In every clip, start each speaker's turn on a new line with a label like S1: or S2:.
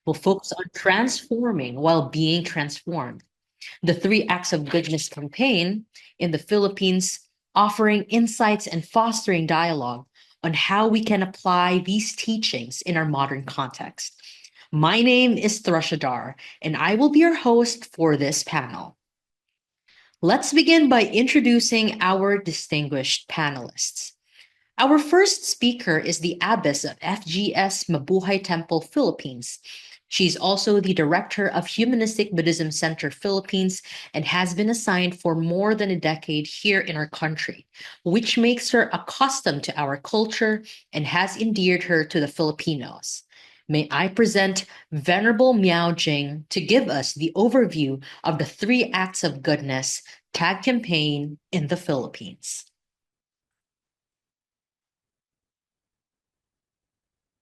S1: will focus on transforming while being transformed. The Three Acts of Goodness campaign in the Philippines, offering insights and fostering dialogue on how we can apply these teachings in our modern context. My name is Thrashadar, and I will be your host for this panel. Let's begin by introducing our distinguished panelists. Our first speaker is the abbess of FGS Mabuhay Temple, Philippines. She's also the director of Humanistic Buddhism Center, Philippines, and has been assigned for more than a decade here in our country, which makes her accustomed to our culture and has endeared her to the Filipinos. May I present Venerable Miao Jing to give us the overview of the Three Acts of Goodness tag campaign in the Philippines.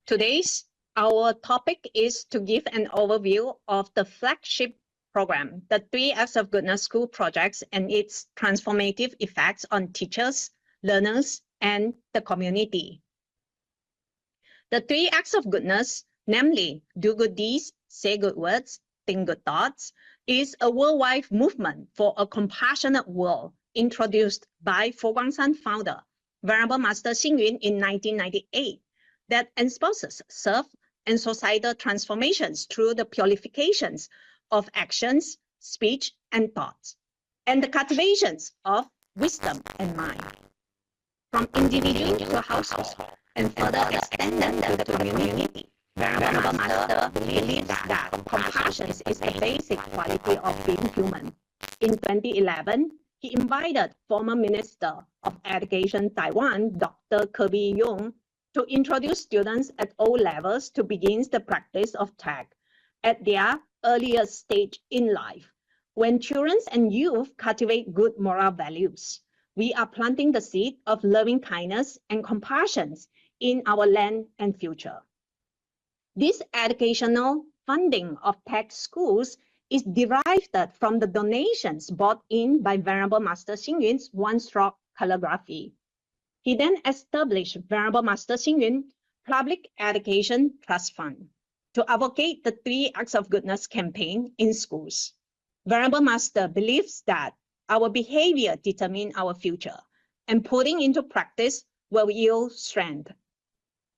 S2: Today's our topic is to give an overview of the flagship program, the Three Acts of Goodness School projects and its transformative effects on teachers, learners, and the community. The Three Acts of Goodness, namely do good deeds, say good words, think good thoughts, is a worldwide movement for a compassionate world introduced by Fo Guangsan founder, Venerable Master Xing Yun in 1998. That espouses self and societal transformations through the purifications of actions, speech, and thoughts, and the cultivations of wisdom and mind. From individual to household, and further extended to the community, Venerable Master believes that compassion is the basic quality of being human. In 2011, he invited former Minister of Education Taiwan, Dr. Kirby Yung, to introduce students at all levels to begin the practice of TAG at their earliest stage in life. When children and youth cultivate good moral values, we are planting the seed of loving kindness and compassion in our land and future. This educational funding of TAG schools is derived from the donations brought in by Venerable Master Xing Yun's one-stroke calligraphy. He then established Venerable Master Xing Yun Public Education Trust Fund to advocate the Three Acts of Goodness campaign in schools. Venerable Master believes that our behavior determines our future, and putting into practice will yield strength.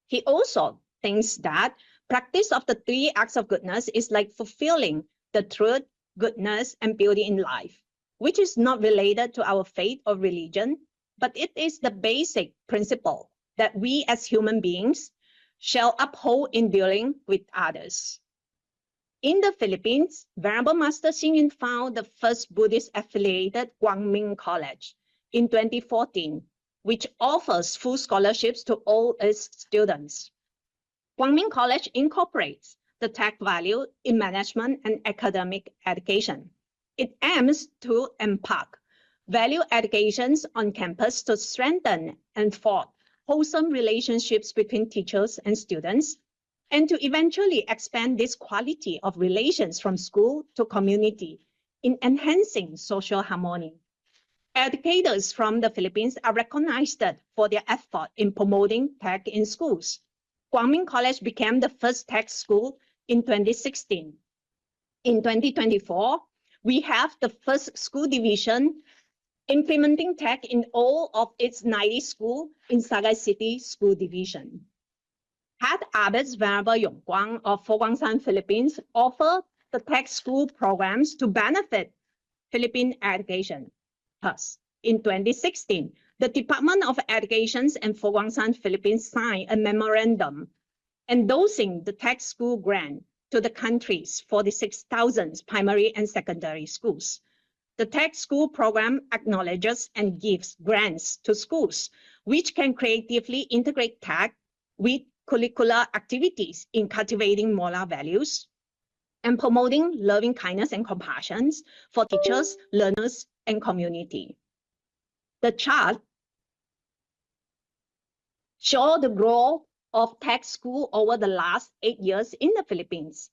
S2: He also thinks that practice of the Three Acts of Goodness is like fulfilling the truth, goodness, and beauty in life, which is not related to our faith or religion, but it is the basic principle that we as human beings shall uphold in dealing with others. In the Philippines, Venerable Master Xing Yun founded the first Buddhist-affiliated Guangming College in 2014, which offers full scholarships to all its students. Guangming College incorporates the TAG value in management and academic education. It aims to impart value educations on campus to strengthen and forge wholesome relationships between teachers and students, and to eventually expand this quality of relations from school to community in enhancing social harmony. Educators from the Philippines are recognized for their effort in promoting TAG in schools. Guangming College became the first TAG school in 2016. In 2024, we have the first school division implementing TAG in all of its 90 schools in Sagay City School Division. Head Abbot Venerable Yongguang of Fo Guangsan, Philippines, offer the TAG school programs to benefit Philippine education. Thus, in 2016, the Department of Education and Fo Guangsan, Philippines signed a memorandum endorsing the TAG school grant to the country's 46,000 primary and secondary schools. The TAG school program acknowledges and gives grants to schools, which can creatively integrate TAG with curricular activities in cultivating moral values and promoting loving kindness and compassion for teachers, learners, and community. The chart shows the growth of TAG school over the last 8 years in the Philippines.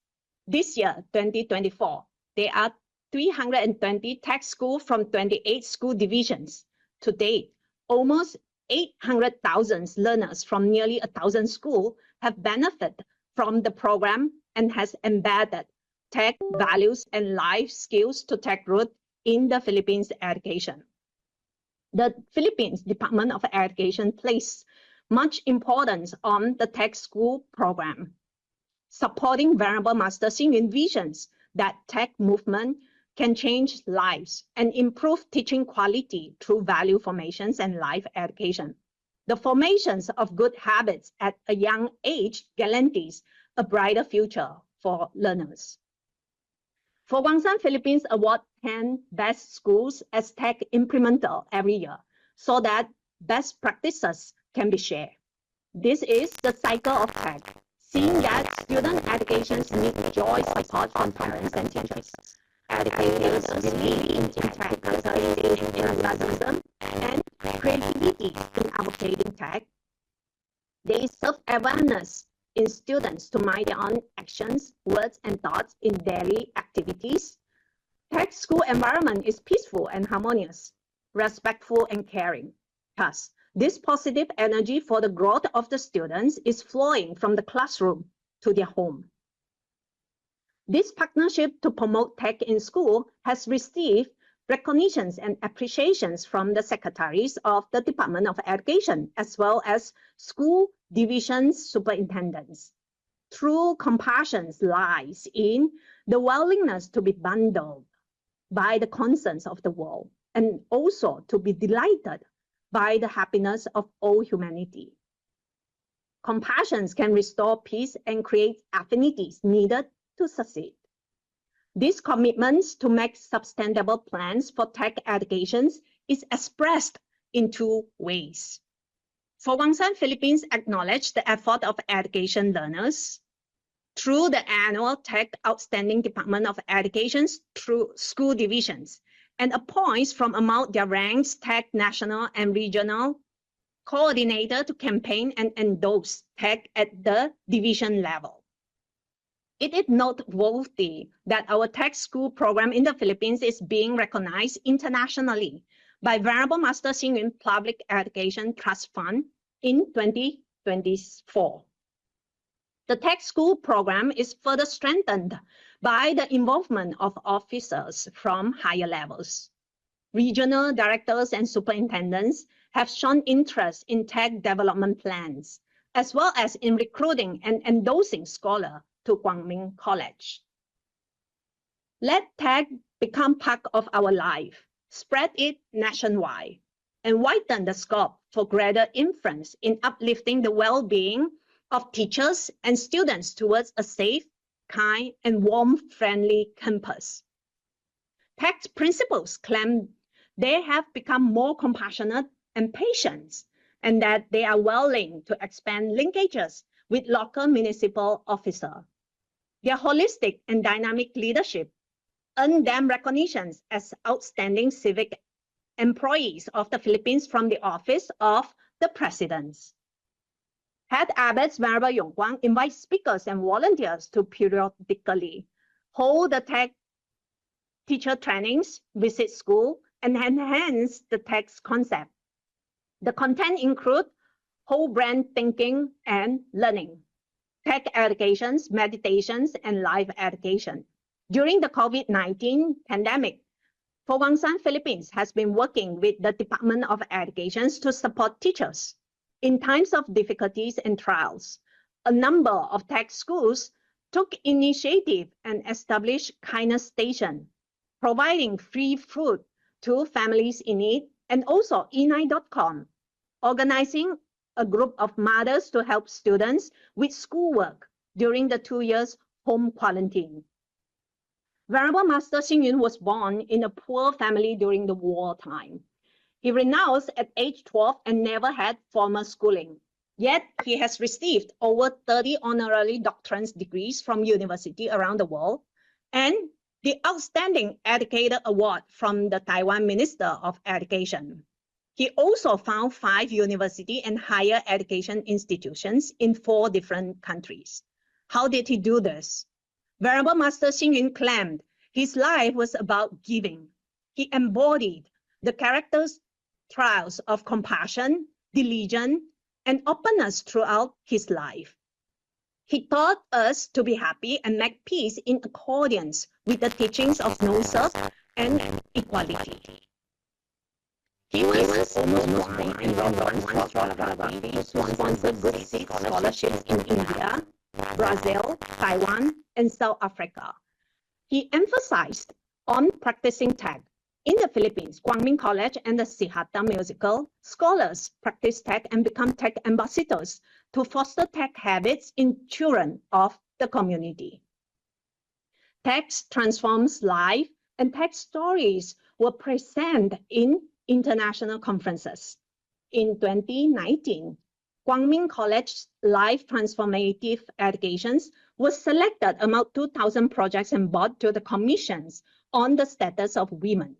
S2: This year, 2024, there are 320 TAG schools from 28 school divisions. To date, almost 800,000 learners from nearly 1,000 schools have benefited from the program and has embedded tech values and life skills to take root in the Philippines education. The Philippines Department of Education places much importance on the tech school program, supporting Venerable Master Xing Yun visions that tech movement can change lives and improve teaching quality through value formations and life education. The formations of good habits at a young age guarantees a brighter future for learners. For Guangsan Philippines award 10 best schools as tech implementer every year so that best practices can be shared. This is the cycle of tech, seeing that student educations need joy support from parents and teachers. Educators believe in tech because in enthusiasm and creativity in advocating tech. They serve awareness in students to mind their own actions, words, and thoughts in daily activities. Tech school environment is peaceful and harmonious, respectful and caring. Thus, this positive energy for the growth of the students is flowing from the classroom to their home. This partnership to promote tech in school has received recognitions and appreciations from the secretaries of the Department of Education, as well as school division superintendents. True compassion lies in the willingness to be bundled by the concerns of the world, and also to be delighted by the happiness of all humanity. Compassion can restore peace and create affinities needed to succeed. These commitments to make sustainable plans for tech education is expressed in two ways. For Guangsan Philippines acknowledge the effort of education learners through the annual Tech Outstanding Department of Education's through school divisions and appoints from among their ranks Tech national and regional coordinator to campaign and endorse tech at the division level. It is noteworthy that our tech school program in the Philippines is being recognized internationally by Venerable Master Xing Yun Public Education Trust Fund in 2024. The tech school program is further strengthened by the involvement of officers from higher levels. Regional directors and superintendents have shown interest in tech development plans, as well as in recruiting and endorsing scholars to Guangming College. Let tech become part of our life, spread it nationwide, and widen the scope for greater influence in uplifting the well-being of teachers and students towards a safe, kind, and warm-friendly campus. Tech's principles claim they have become more compassionate and patient, and that they are willing to expand linkages with local municipal officers. Their holistic and dynamic leadership earned them recognitions as outstanding civic employees of the Philippines from the Office of the President. Head Abbots Venerable Yongguang invites speakers and volunteers to periodically hold the tech teacher trainings, visit school, and enhance the text concept. The content include whole brain thinking and learning, tech educations, meditations, and life education. During the COVID-19 pandemic, For Guangsan Philippines has been working with the Department of Education to support teachers. In times of difficulties and trials, a number of tech schools took initiative and established kindness station, providing free food to families in need, and also e9.com, organizing a group of mothers to help students with schoolwork during the 2 years home quarantine. Venerable Master Xing Yun was born in a poor family during the wartime. He renounced at age 12 and never had formal schooling. Yet he has received over 30 honorary doctorate degrees from universities around the world and the Outstanding Educator Award from the Taiwan Minister of Education. He also found 5 university and higher education institutions in 4 different countries. How did he do this? Venerable Master Xing Yun claimed his life was about giving. He embodied the characters, trials of compassion, diligence, and openness throughout his life. He taught us to be happy and make peace in accordance with the teachings of no-self and equality. He was almost born in Balandra. He sponsored basic scholarships in India, Brazil, Taiwan, and South Africa. He emphasized on practicing tag. In the Philippines, Quang College and the Sihata Musical, scholars practice tag and become tag ambassadors to foster tag habits in children of the community. Text transforms life, and text stories were present in international conferences. In 2019, Quang College's Life Transformative Educations was selected among 2,000 projects and brought to the commissions on the status of women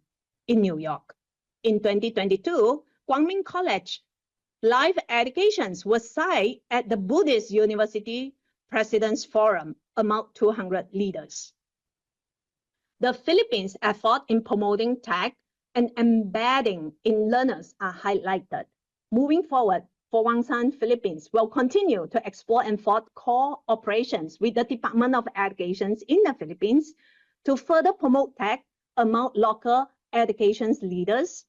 S2: in New York. In 2022, Quang College Life Educations was cited at the Buddhist University President's Forum among 200 leaders. The Philippines' effort in promoting tech and embedding in learners are highlighted. Moving forward, Wangsan Philippines will continue to explore and forge cooperations with the Department of Education in the Philippines to further promote tech among local education leaders,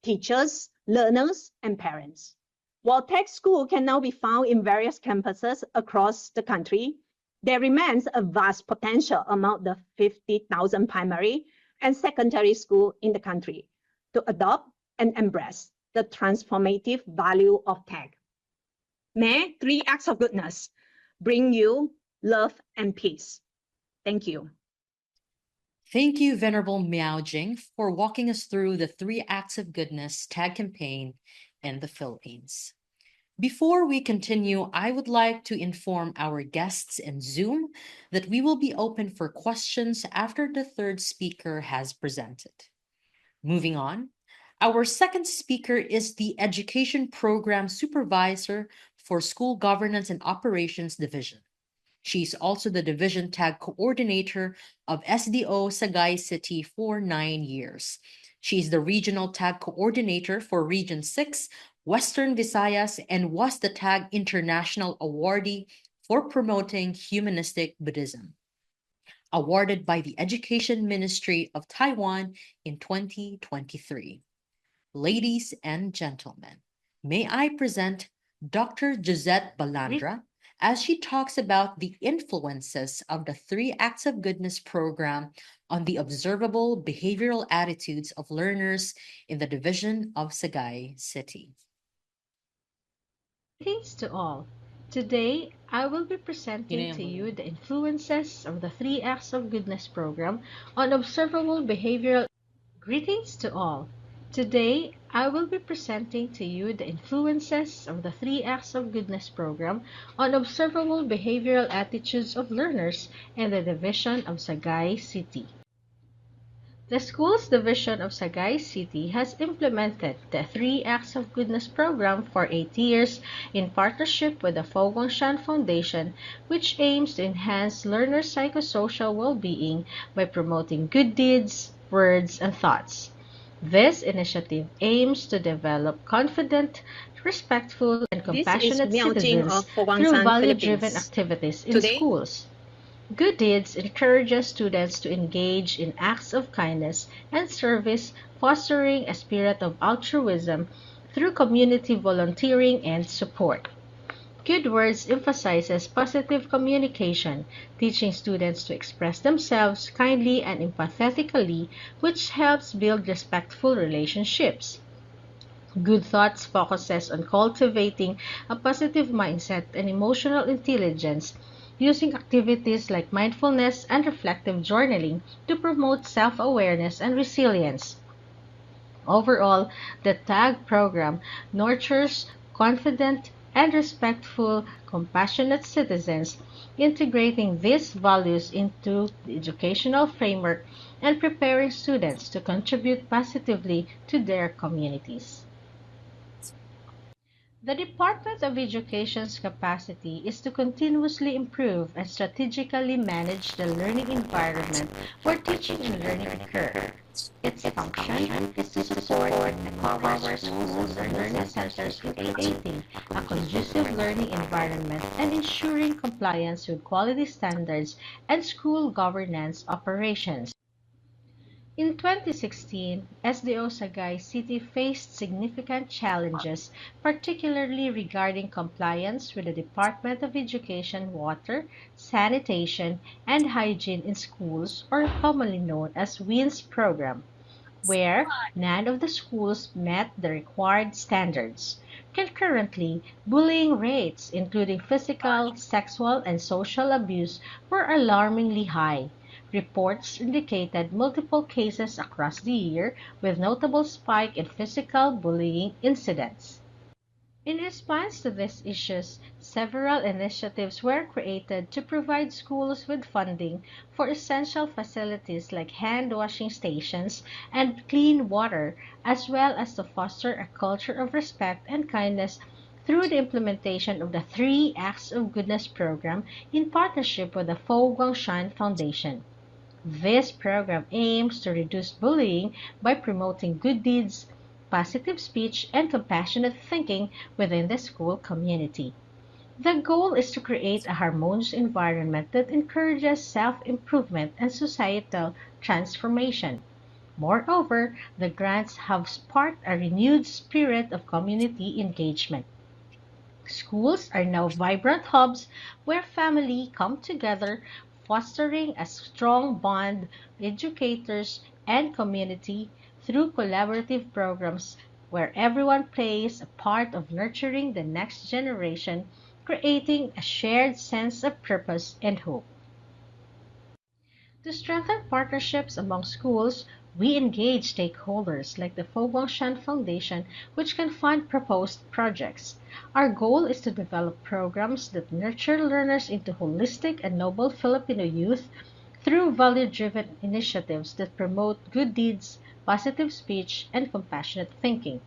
S2: teachers, learners, and parents. While tech school can now be found in various campuses across the country, there remains a vast potential among the 50,000 primary and secondary schools in the country to adopt and embrace the transformative value of tech. May 3 acts of goodness bring you love and peace. Thank you.
S1: Thank you, Venerable Miao Jing, for walking us through the 3 acts of goodness tag campaign in the Philippines. Before we continue, I would like to inform our guests in Zoom that we will be open for questions after the third speaker has presented. Moving on, our second speaker is the Education Program Supervisor for School Governance and Operations Division. She's also the Division Tag Coordinator of SDO Sagay City for 9 years. She's the Regional Tag Coordinator for Region 6, Western Visayas, and was the Tag International Awardee for promoting Humanistic Buddhism, awarded by the Education Ministry of Taiwan in 2023. Ladies and gentlemen, may I present Dr. Josette Balandra as she talks about the influences of the 3 Acts of Goodness program on the observable behavioral attitudes of learners in the division of Sagay City.
S3: Greetings to all. Today, I will be presenting to you the influences of the 3 Acts of Goodness program on observable behavioral. Greetings to all. Today, I will be presenting to you the influences of the 3 Acts of Goodness program on observable behavioral attitudes of learners in the division of Sagay City. The school's division of Sagay City has implemented the 3 Acts of Goodness program for 8 years in partnership with the Fo Guangshan Foundation, which aims to enhance learners' psychosocial well-being by promoting good deeds, words, and thoughts. This initiative aims to develop confident, respectful, and compassionate citizens through value-driven activities in schools. Good deeds encourages students to engage in acts of kindness and service, fostering a spirit of altruism through community volunteering and support. Good words emphasizes positive communication, teaching students to express themselves kindly and empathetically, which helps build respectful relationships. Good thoughts focuses on cultivating a positive mindset and emotional intelligence, using activities like mindfulness and reflective journaling to promote self-awareness and resilience. Overall, the TAG program nurtures confident and respectful, compassionate citizens, integrating these values into the educational framework and preparing students to contribute positively to their communities. The Department of Education's capacity is to continuously improve and strategically manage the learning environment where teaching and learning occur. Its function is to support and empower schools and learning centers in creating a conducive learning environment and ensuring compliance with quality standards and school governance operations. In 2016, SDO Sagay City faced significant challenges, particularly regarding compliance with the Department of Education Water, Sanitation, and Hygiene in Schools, or commonly known as WINS program, where none of the schools met the required standards. Concurrently, bullying rates, including physical, sexual, and social abuse, were alarmingly high. Reports indicated multiple cases across the year, with notable spike in physical bullying incidents. In response to these issues, several initiatives were created to provide schools with funding for essential facilities like hand washing stations and clean water, as well as to foster a culture of respect and kindness through the implementation of the Three Acts of Goodness program in partnership with the Fo Guangshan Foundation. This program aims to reduce bullying by promoting good deeds, positive speech, and compassionate thinking within the school community. The goal is to create a harmonious environment that encourages self-improvement and societal transformation. Moreover, the grants have sparked a renewed spirit of community engagement. Schools are now vibrant hubs where families come together, fostering a strong bond with educators and community through collaborative programs where everyone plays a part of nurturing the next generation, creating a shared sense of purpose and hope. To strengthen partnerships among schools, we engage stakeholders like the Foguangshan Foundation, which can fund proposed projects. Our goal is to develop programs that nurture learners into holistic and noble Filipino youth through value-driven initiatives that promote good deeds, positive speech, and compassionate thinking.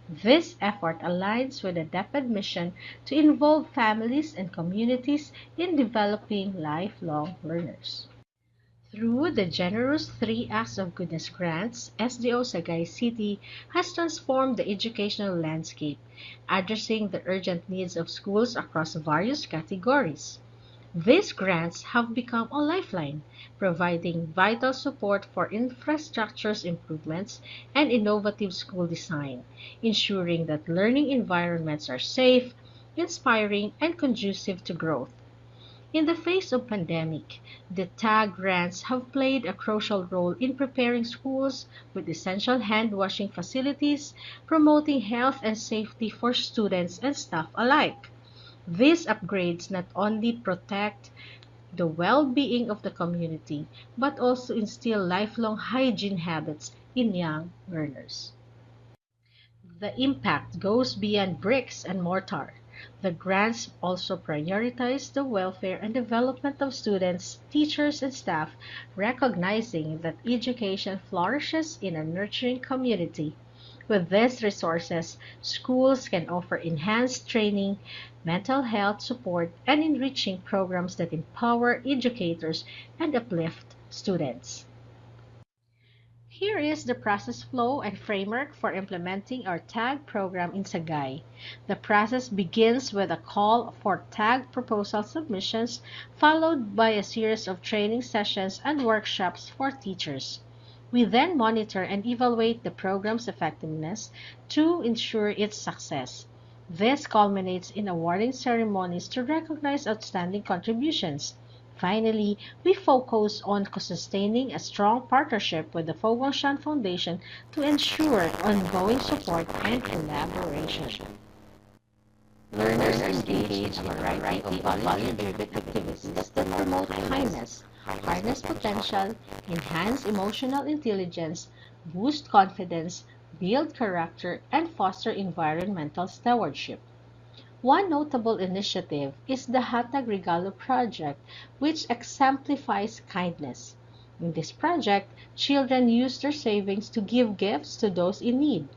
S3: This effort aligns with the DepEd mission to involve families and communities in developing lifelong learners. Through the generous Three Acts of Goodness grants, SDO Sagay City has transformed the educational landscape, addressing the urgent needs of schools across various categories. These grants have become a lifeline, providing vital support for infrastructure improvements and innovative school design, ensuring that learning environments are safe, inspiring, and conducive to growth. In the face of pandemic, the TAG grants have played a crucial role in preparing schools with essential hand washing facilities, promoting health and safety for students and staff alike. These upgrades not only protect the well-being of the community, but also instill lifelong hygiene habits in young learners. The impact goes beyond bricks and mortar. The grants also prioritize the welfare and development of students, teachers, and staff, recognizing that education flourishes in a nurturing community. With these resources, schools can offer enhanced training, mental health support, and enriching programs that empower educators and uplift students. Here is the process flow and framework for implementing our TAG program in Sagay. The process begins with a call for TAG proposal submissions, followed by a series of training sessions and workshops for teachers. We then monitor and evaluate the program's effectiveness to ensure its success. This culminates in awarding ceremonies to recognize outstanding contributions. Finally, we focus on sustaining a strong partnership with the Foguangshan Foundation to ensure ongoing support and collaboration. Learners engage in a variety of value-driven activities that promote kindness, harness potential, enhance emotional intelligence, boost confidence, build character, and foster environmental stewardship. One notable initiative is the Hatag Regalo project, which exemplifies kindness. In this project, children use their savings to give gifts to those in need.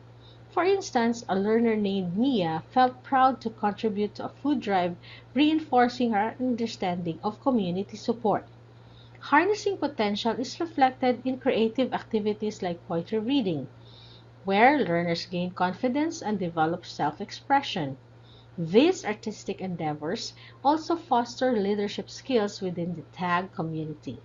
S3: For instance, a learner named Mia felt proud to contribute to a food drive, reinforcing her understanding of community support. Harnessing potential is reflected in creative activities like poetry reading, where learners gain confidence and develop self-expression. These artistic endeavors also foster leadership skills within the TAG community.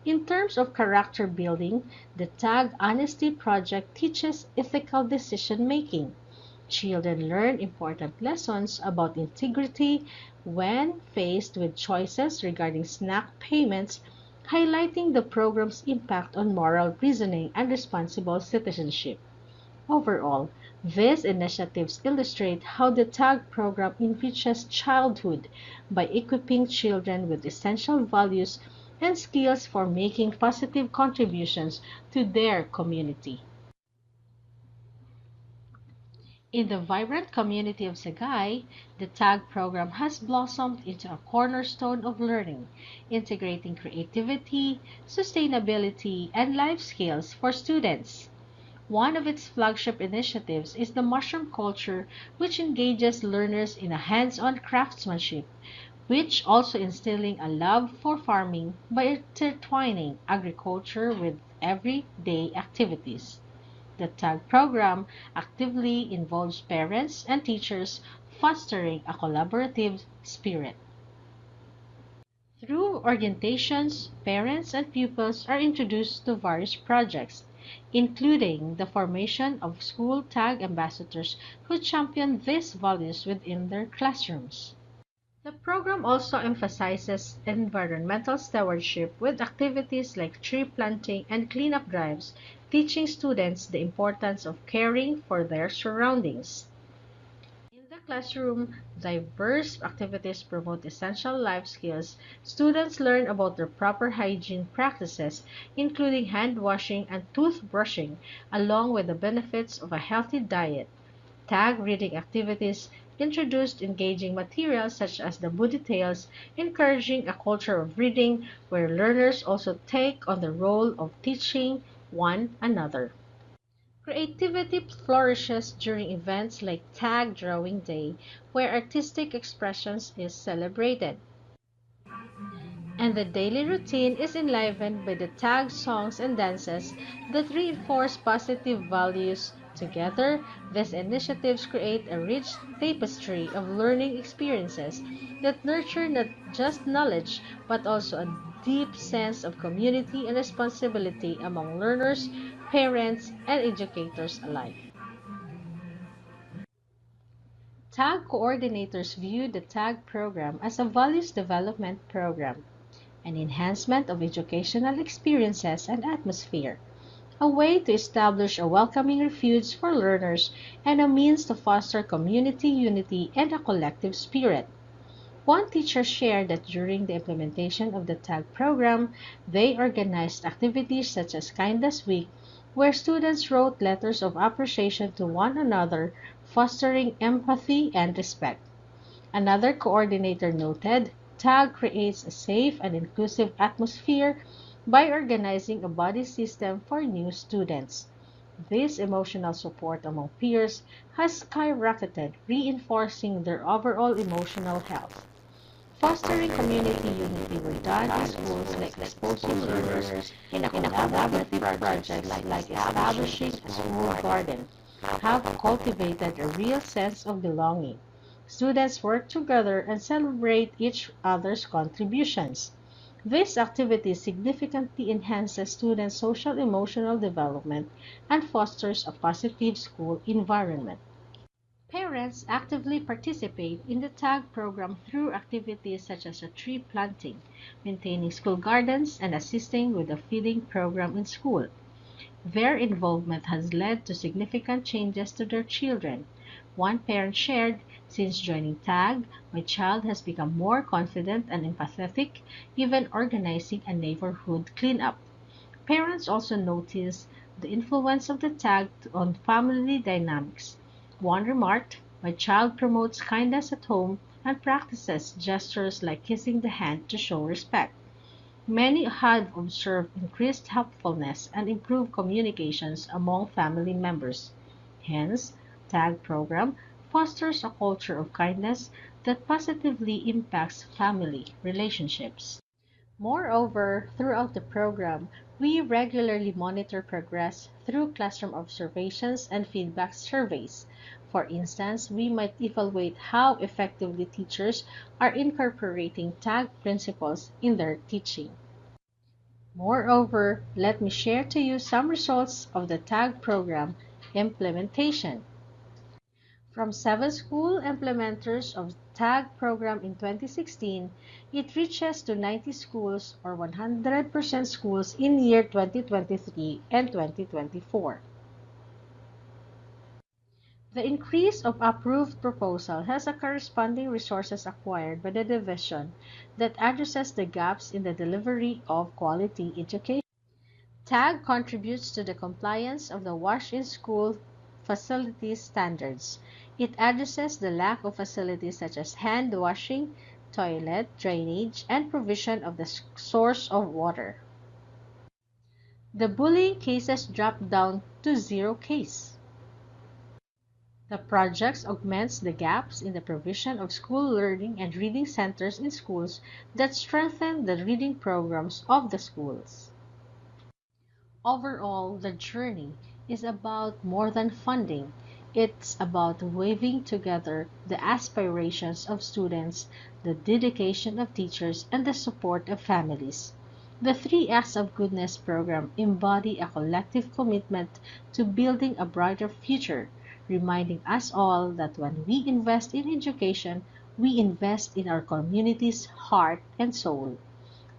S3: In terms of character building, the TAG Honesty Project teaches ethical decision making. Children learn important lessons about integrity when faced with choices regarding snack payments, highlighting the program's impact on moral reasoning and responsible citizenship. Overall, these initiatives illustrate how the TAG program enriches childhood by equipping children with essential values and skills for making positive contributions to their community. In the vibrant community of Sagay, the TAG program has blossomed into a cornerstone of learning, integrating creativity, sustainability, and life skills for students. One of its flagship initiatives is the mushroom culture, which engages learners in a hands-on craftsmanship, which also instilling a love for farming by intertwining agriculture with everyday activities. The TAG program actively involves parents and teachers, fostering a collaborative spirit. Through orientations, parents and pupils are introduced to various projects, including the formation of school TAG ambassadors who champion these values within their classrooms. The program also emphasizes environmental stewardship with activities like tree planting and cleanup drives, teaching students the importance of caring for their surroundings. In the classroom, diverse activities promote essential life skills. Students learn about their proper hygiene practices, including hand washing and toothbrushing, along with the benefits of a healthy diet. Tag reading activities introduced engaging materials such as the Buddha tales, encouraging a culture of reading where learners also take on the role of teaching one another. Creativity flourishes during events like Tag Drawing Day, where artistic expressions is celebrated. And the daily routine is enlivened by the tag songs and dances that reinforce positive values. Together, these initiatives create a rich tapestry of learning experiences that nurture not just knowledge but also a deep sense of community and responsibility among learners, parents, and educators alike. TAG coordinators view the TAG program as a values development program, an enhancement of educational experiences and atmosphere, a way to establish a welcoming refuge for learners, and a means to foster community unity and a collective spirit. One teacher shared that during the implementation of the TAG program, they organized activities such as Kindness Week, where students wrote letters of appreciation to one another, fostering empathy and respect. Another coordinator noted, TAG creates a safe and inclusive atmosphere by organizing a buddy system for new students. This emotional support among peers has skyrocketed, reinforcing their overall emotional health. Fostering community unity were done in schools like exposing learners in a collaborative project like establishing a school garden, have cultivated a real sense of belonging. Students work together and celebrate each other's contributions. This activity significantly enhances students' social emotional development and fosters a positive school environment. Parents actively participate in the TAG program through activities such as a tree planting, maintaining school gardens, and assisting with the feeding program in school. Their involvement has led to significant changes to their children. One parent shared, since joining TAG, my child has become more confident and empathetic, even organizing a neighborhood cleanup. Parents also noticed the influence of the tag on family dynamics. One remarked, my child promotes kindness at home and practices gestures like kissing the hand to show respect. Many had observed increased helpfulness and improved communications among family members. Hence, TAG program fosters a culture of kindness that positively impacts family relationships. Moreover, throughout the program, we regularly monitor progress through classroom observations and feedback surveys. For instance, we might evaluate how effectively teachers are incorporating TAG principles in their teaching. Moreover, let me share to you some results of the TAG program implementation. From 7 school implementers of TAG program in 2016, it reaches to 90 schools or 100% schools in year 2023 and 2024. The increase of approved proposal has a corresponding resources acquired by the division that addresses the gaps in the delivery of quality education. TAG contributes to the compliance of the Wash-in-School facilities standards. It addresses the lack of facilities such as hand washing, toilet, drainage, and provision of the source of water. The bullying cases dropped down to 0 case. The projects augments the gaps in the provision of school learning and reading centers in schools that strengthen the reading programs of the schools. Overall, the journey is about more than funding. It's about weaving together the aspirations of students, the dedication of teachers, and the support of families. The Three Acts of Goodness program embody a collective commitment to building a brighter future, reminding us all that when we invest in education, we invest in our community's heart and soul.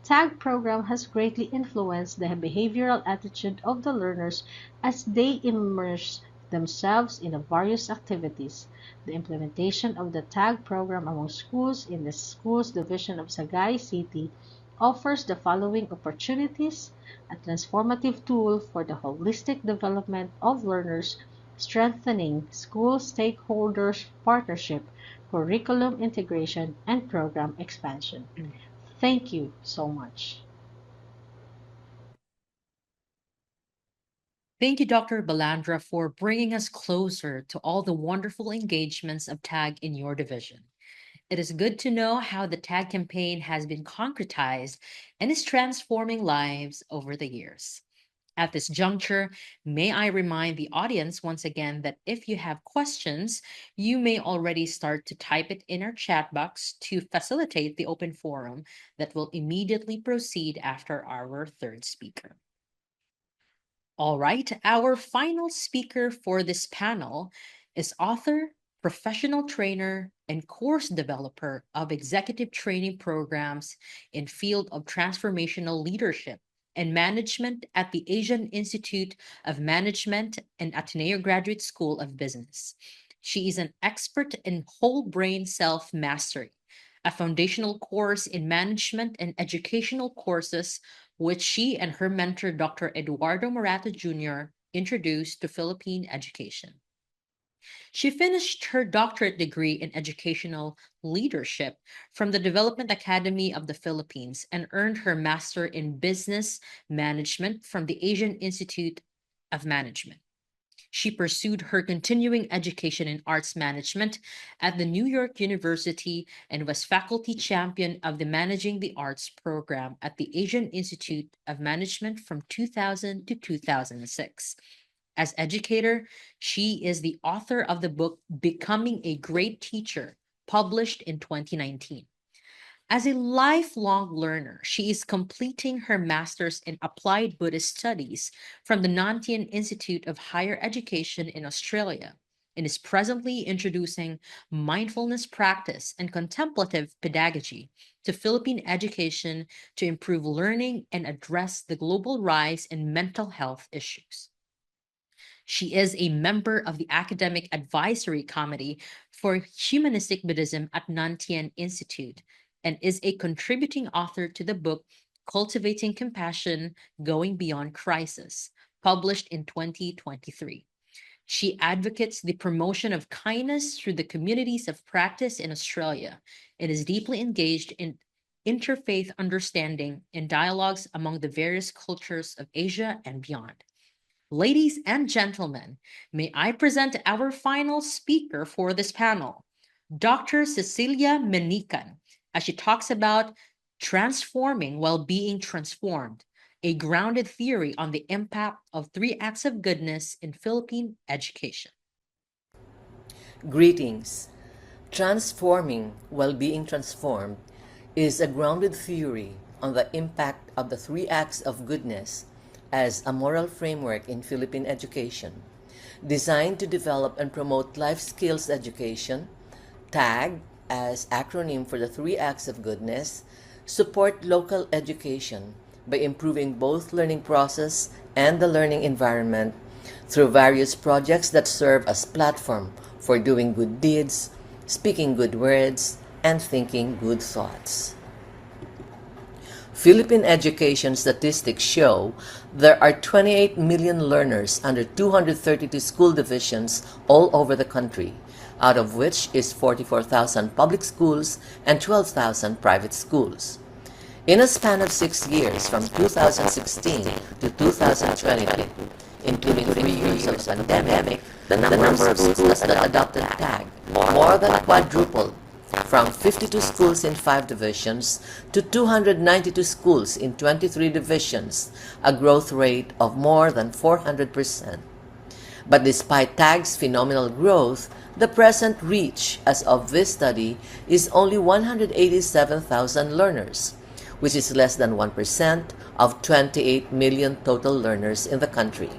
S3: TAG program has greatly influenced the behavioral attitude of the learners as they immerse themselves in the various activities. The implementation of the TAG program among schools in the Schools Division of Sagay City offers the following opportunities: a transformative tool for the holistic development of learners, strengthening school stakeholders' partnership, curriculum integration, and program expansion. Thank you so much.
S1: Thank you, Dr. Balandra, for bringing us closer to all the wonderful engagements of TAG in your division. It is good to know how the TAG campaign has been concretized and is transforming lives over the years. At this juncture, may I remind the audience once again that if you have questions, you may already start to type it in our chat box to facilitate the open forum that will immediately proceed after our third speaker. All right, our final speaker for this panel is author, professional trainer, and course developer of executive training programs in field of transformational leadership and management at the Asian Institute of Management and Ateneo Graduate School of Business. She is an expert in whole brain self mastery, a foundational course in management and educational courses which she and her mentor, Dr. Eduardo Morata Jr., introduced to Philippine education. She finished her doctorate degree in educational leadership from the Development Academy of the Philippines and earned her master in business management from the Asian Institute of Management. She pursued her continuing education in arts management at the New York University and was faculty champion of the Managing the Arts program at the Asian Institute of Management from 2000 to 2006. As educator, she is the author of the book Becoming a Great Teacher, published in 2019. As a lifelong learner, she is completing her master's in applied Buddhist studies from the Nantian Institute of Higher Education in Australia and is presently introducing mindfulness practice and contemplative pedagogy to Philippine education to improve learning and address the global rise in mental health issues. She is a member of the Academic Advisory Committee for Humanistic Buddhism at Nantian Institute and is a contributing author to the book Cultivating Compassion, Going Beyond Crisis, published in 2023. She advocates the promotion of kindness through the communities of practice in Australia and is deeply engaged in interfaith understanding and dialogues among the various cultures of Asia and beyond. Ladies and gentlemen, may I present our final speaker for this panel, Dr. Cecilia Manikan, as she talks about transforming while being transformed, a grounded theory on the impact of three acts of goodness in Philippine education.
S4: Greetings. Transforming while being transformed is a grounded theory on the impact of the three acts of goodness as a moral framework in Philippine education, designed to develop and promote life skills education, TAG as acronym for the three acts of goodness, support local education by improving both learning process and the learning environment through various projects that serve as platform for doing good deeds, speaking good words, and thinking good thoughts. Philippine education statistics show there are 28 million learners under 232 school divisions all over the country, out of which is 44,000 public schools and 12,000 private schools. In a span of 6 years, from 2016 to 2022, including 3 years of pandemic, the number of schools that adopted TAG more than quadrupled, from 52 schools in 5 divisions to 292 schools in 23 divisions, a growth rate of more than 400%. But despite TAG's phenomenal growth, the present reach as of this study is only 187,000 learners, which is less than 1% of 28 million total learners in the country.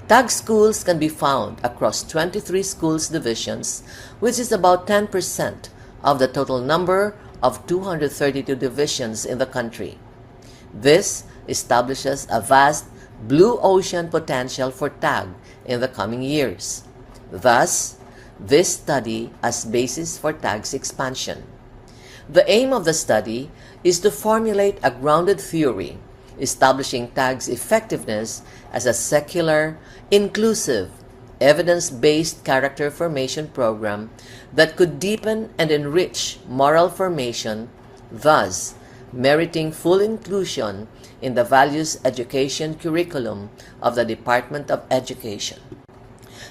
S4: TAG schools can be found across 23 schools divisions, which is about 10% of the total number of 232 divisions in the country. This establishes a vast blue ocean potential for TAG in the coming years. Thus, this study as basis for TAG's expansion. The aim of the study is to formulate a grounded theory establishing TAG's effectiveness as a secular, inclusive, evidence-based character formation program that could deepen and enrich moral formation, thus meriting full inclusion in the values education curriculum of the Department of Education.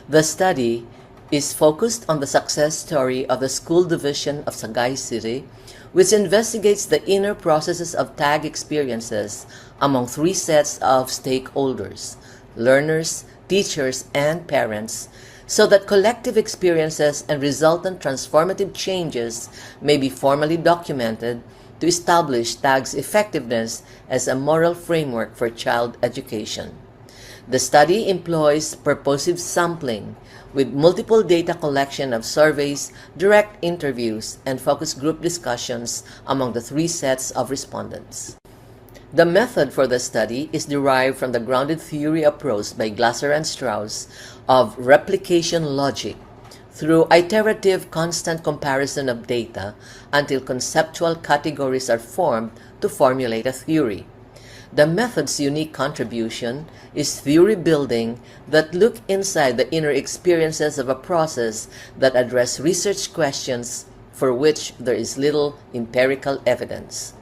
S4: The study is focused on the success story of the school division of Sagay City, which investigates the inner processes of TAG experiences among 3 sets of stakeholders, learners, teachers, and parents, so that collective experiences and resultant transformative changes may be formally documented to establish TAG's effectiveness as a moral framework for child education. The study employs purposive sampling with multiple data collection of surveys, direct interviews, and focus group discussions among the 3 sets of respondents. The method for the study is derived from the grounded theory approach by Glasser and Strauss of replication logic through iterative constant comparison of data until conceptual categories are formed to formulate a theory. The method's unique contribution is theory building that look inside the inner experiences of a process that address research questions for which there is little empirical evidence.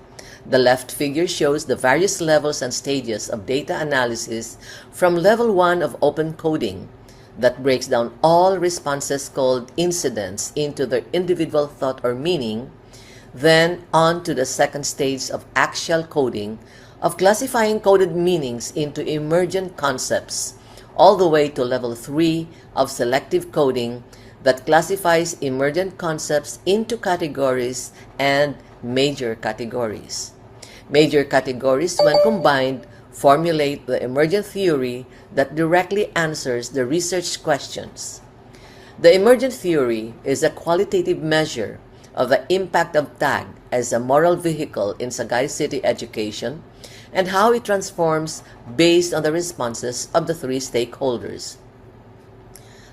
S4: The left figure shows the various levels and stages of data analysis from level 1 of open coding that breaks down all responses called incidents into their individual thought or meaning, then on to the second stage of actual coding of classifying coded meanings into emergent concepts, all the way to level 3 of selective coding that classifies emergent concepts into categories and major categories. Major categories, when combined, formulate the emergent theory that directly answers the research questions. The emergent theory is a qualitative measure of the impact of TAG as a moral vehicle in Sagay City education and how it transforms based on the responses of the 3 stakeholders,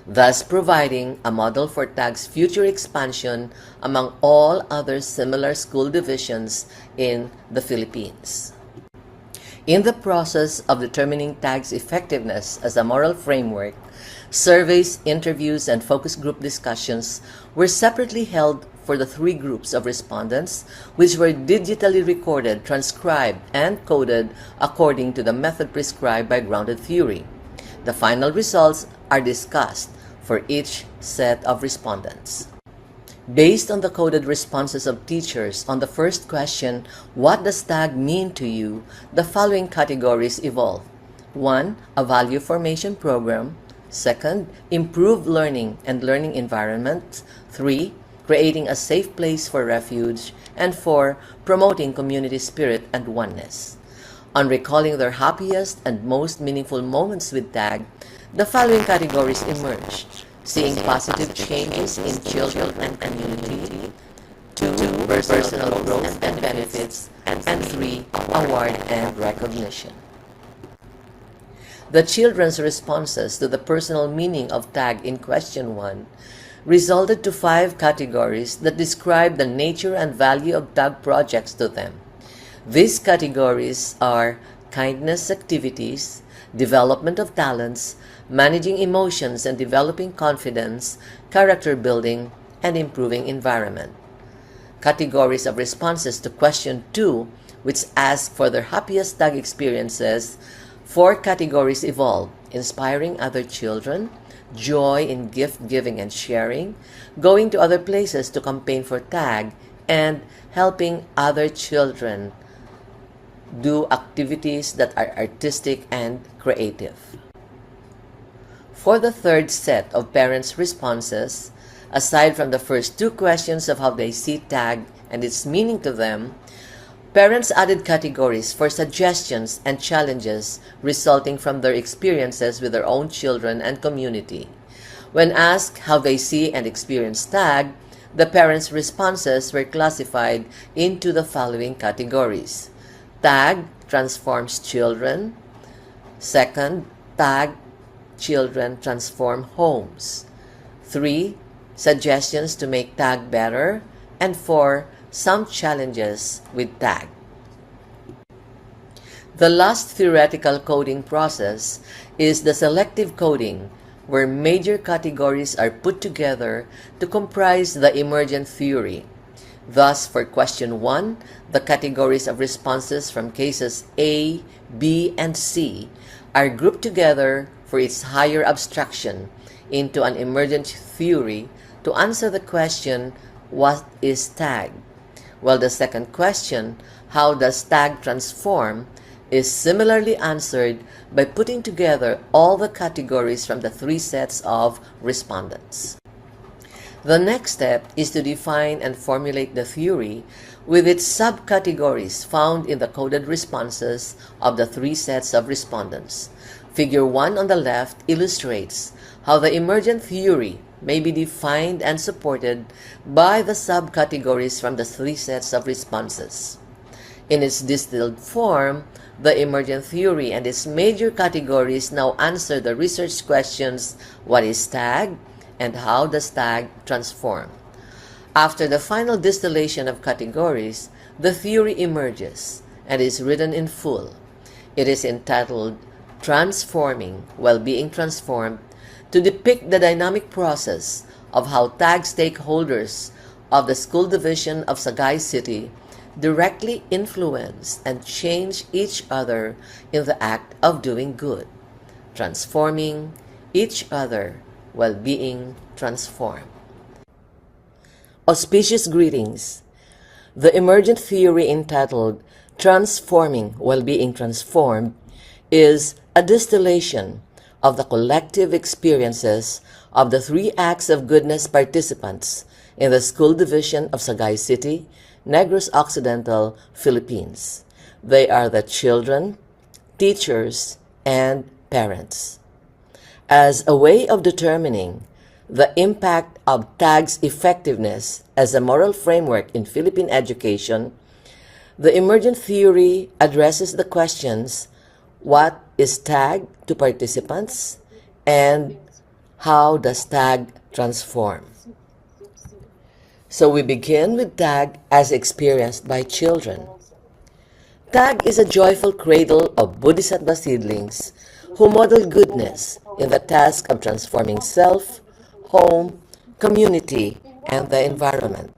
S4: thus providing a model for TAG's future expansion among all other similar school divisions in the Philippines. In the process of determining TAG's effectiveness as a moral framework, surveys, interviews, and focus group discussions were separately held for the 3 groups of respondents, which were digitally recorded, transcribed, and coded according to the method prescribed by grounded theory. The final results are discussed for each set of respondents. Based on the coded responses of teachers on the first question, what does TAG mean to you? The following categories evolve. 1. A value formation program. 2. Improved learning and learning environment. 3. Creating a safe place for refuge. And 4. Promoting community spirit and oneness. On recalling their happiest and most meaningful moments with TAG, the following categories emerge. Seeing positive changes in children and community. 2. Personal growth and benefits. And 3. Award and recognition. The children's responses to the personal meaning of TAG in question 1 resulted to 5 categories that describe the nature and value of TAG projects to them. These categories are kindness activities, development of talents, managing emotions and developing confidence, character building, and improving environment. Categories of responses to question 2, which ask for their happiest TAG experiences. 4 categories evolve: inspiring other children, joy in gift giving and sharing, going to other places to campaign for TAG, and helping other children do activities that are artistic and creative. For the third set of parents' responses, aside from the first 2 questions of how they see TAG and its meaning to them, parents added categories for suggestions and challenges resulting from their experiences with their own children and community. When asked how they see and experience TAG, the parents' responses were classified into the following categories. TAG transforms children. 2. TAG children transform homes. 3. Suggestions to make TAG better. And 4. Some challenges with TAG. The last theoretical coding process is the selective coding, where major categories are put together to comprise the emergent theory. Thus, for question 1, the categories of responses from cases A, B, and C are grouped together for its higher abstraction into an emergent theory to answer the question, what is TAG? While the second question, how does TAG transform, is similarly answered by putting together all the categories from the 3 sets of respondents. The next step is to define and formulate the theory with its subcategories found in the coded responses of the 3 sets of respondents. Figure 1 on the left illustrates how the emergent theory may be defined and supported by the subcategories from the 3 sets of responses. In its distilled form, the emergent theory and its major categories now answer the research questions, what is TAG and how does TAG transform? After the final distillation of categories, the theory emerges and is written in full. It is entitled Transforming While Being Transformed, to depict the dynamic process of how TAG stakeholders of the school division of Sagay City directly influence and change each other in the act of doing good, transforming each other while being transformed. Auspicious greetings. The emergent theory entitled Transforming While Being Transformed is a distillation of the collective experiences of the 3 acts of goodness participants in the school division of Sagay City, Negros Occidental, Philippines. They are the children, teachers, and parents. As a way of determining the impact of TAG's effectiveness as a moral framework in Philippine education, the emergent theory addresses the questions, what is TAG to participants, and how does TAG transform? So we begin with TAG as experienced by children. TAG is a joyful cradle of Bodhisattva seedlings who model goodness in the task of transforming self, home, community, and the environment.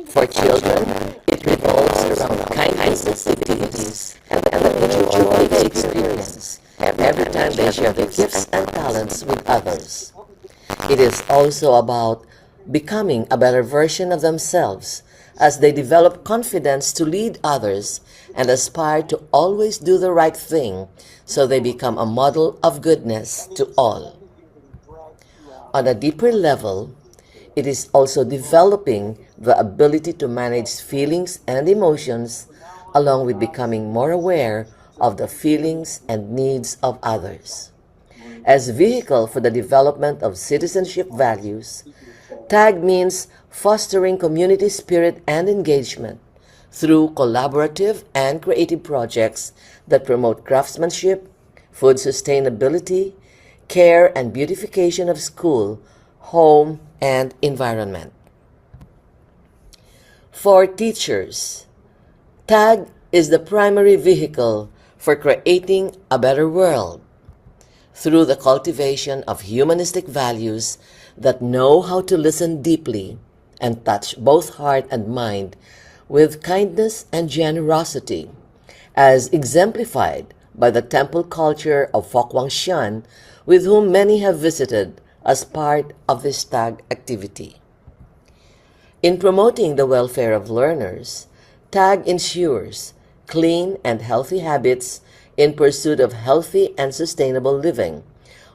S4: For children, it revolves around kindness activities and the joy they experience every time they share their gifts and talents with others. It is also about becoming a better version of themselves as they develop confidence to lead others and aspire to always do the right thing so they become a model of goodness to all. On a deeper level, it is also developing the ability to manage feelings and emotions along with becoming more aware of the feelings and needs of others. As vehicle for the development of citizenship values, TAG means fostering community spirit and engagement through collaborative and creative projects that promote craftsmanship, food sustainability, care and beautification of school, home, and environment. For teachers, TAG is the primary vehicle for creating a better world through the cultivation of humanistic values that know how to listen deeply and touch both heart and mind with kindness and generosity, as exemplified by the temple culture of Fokwangshan, with whom many have visited as part of this TAG activity. In promoting the welfare of learners, TAG ensures clean and healthy habits in pursuit of healthy and sustainable living,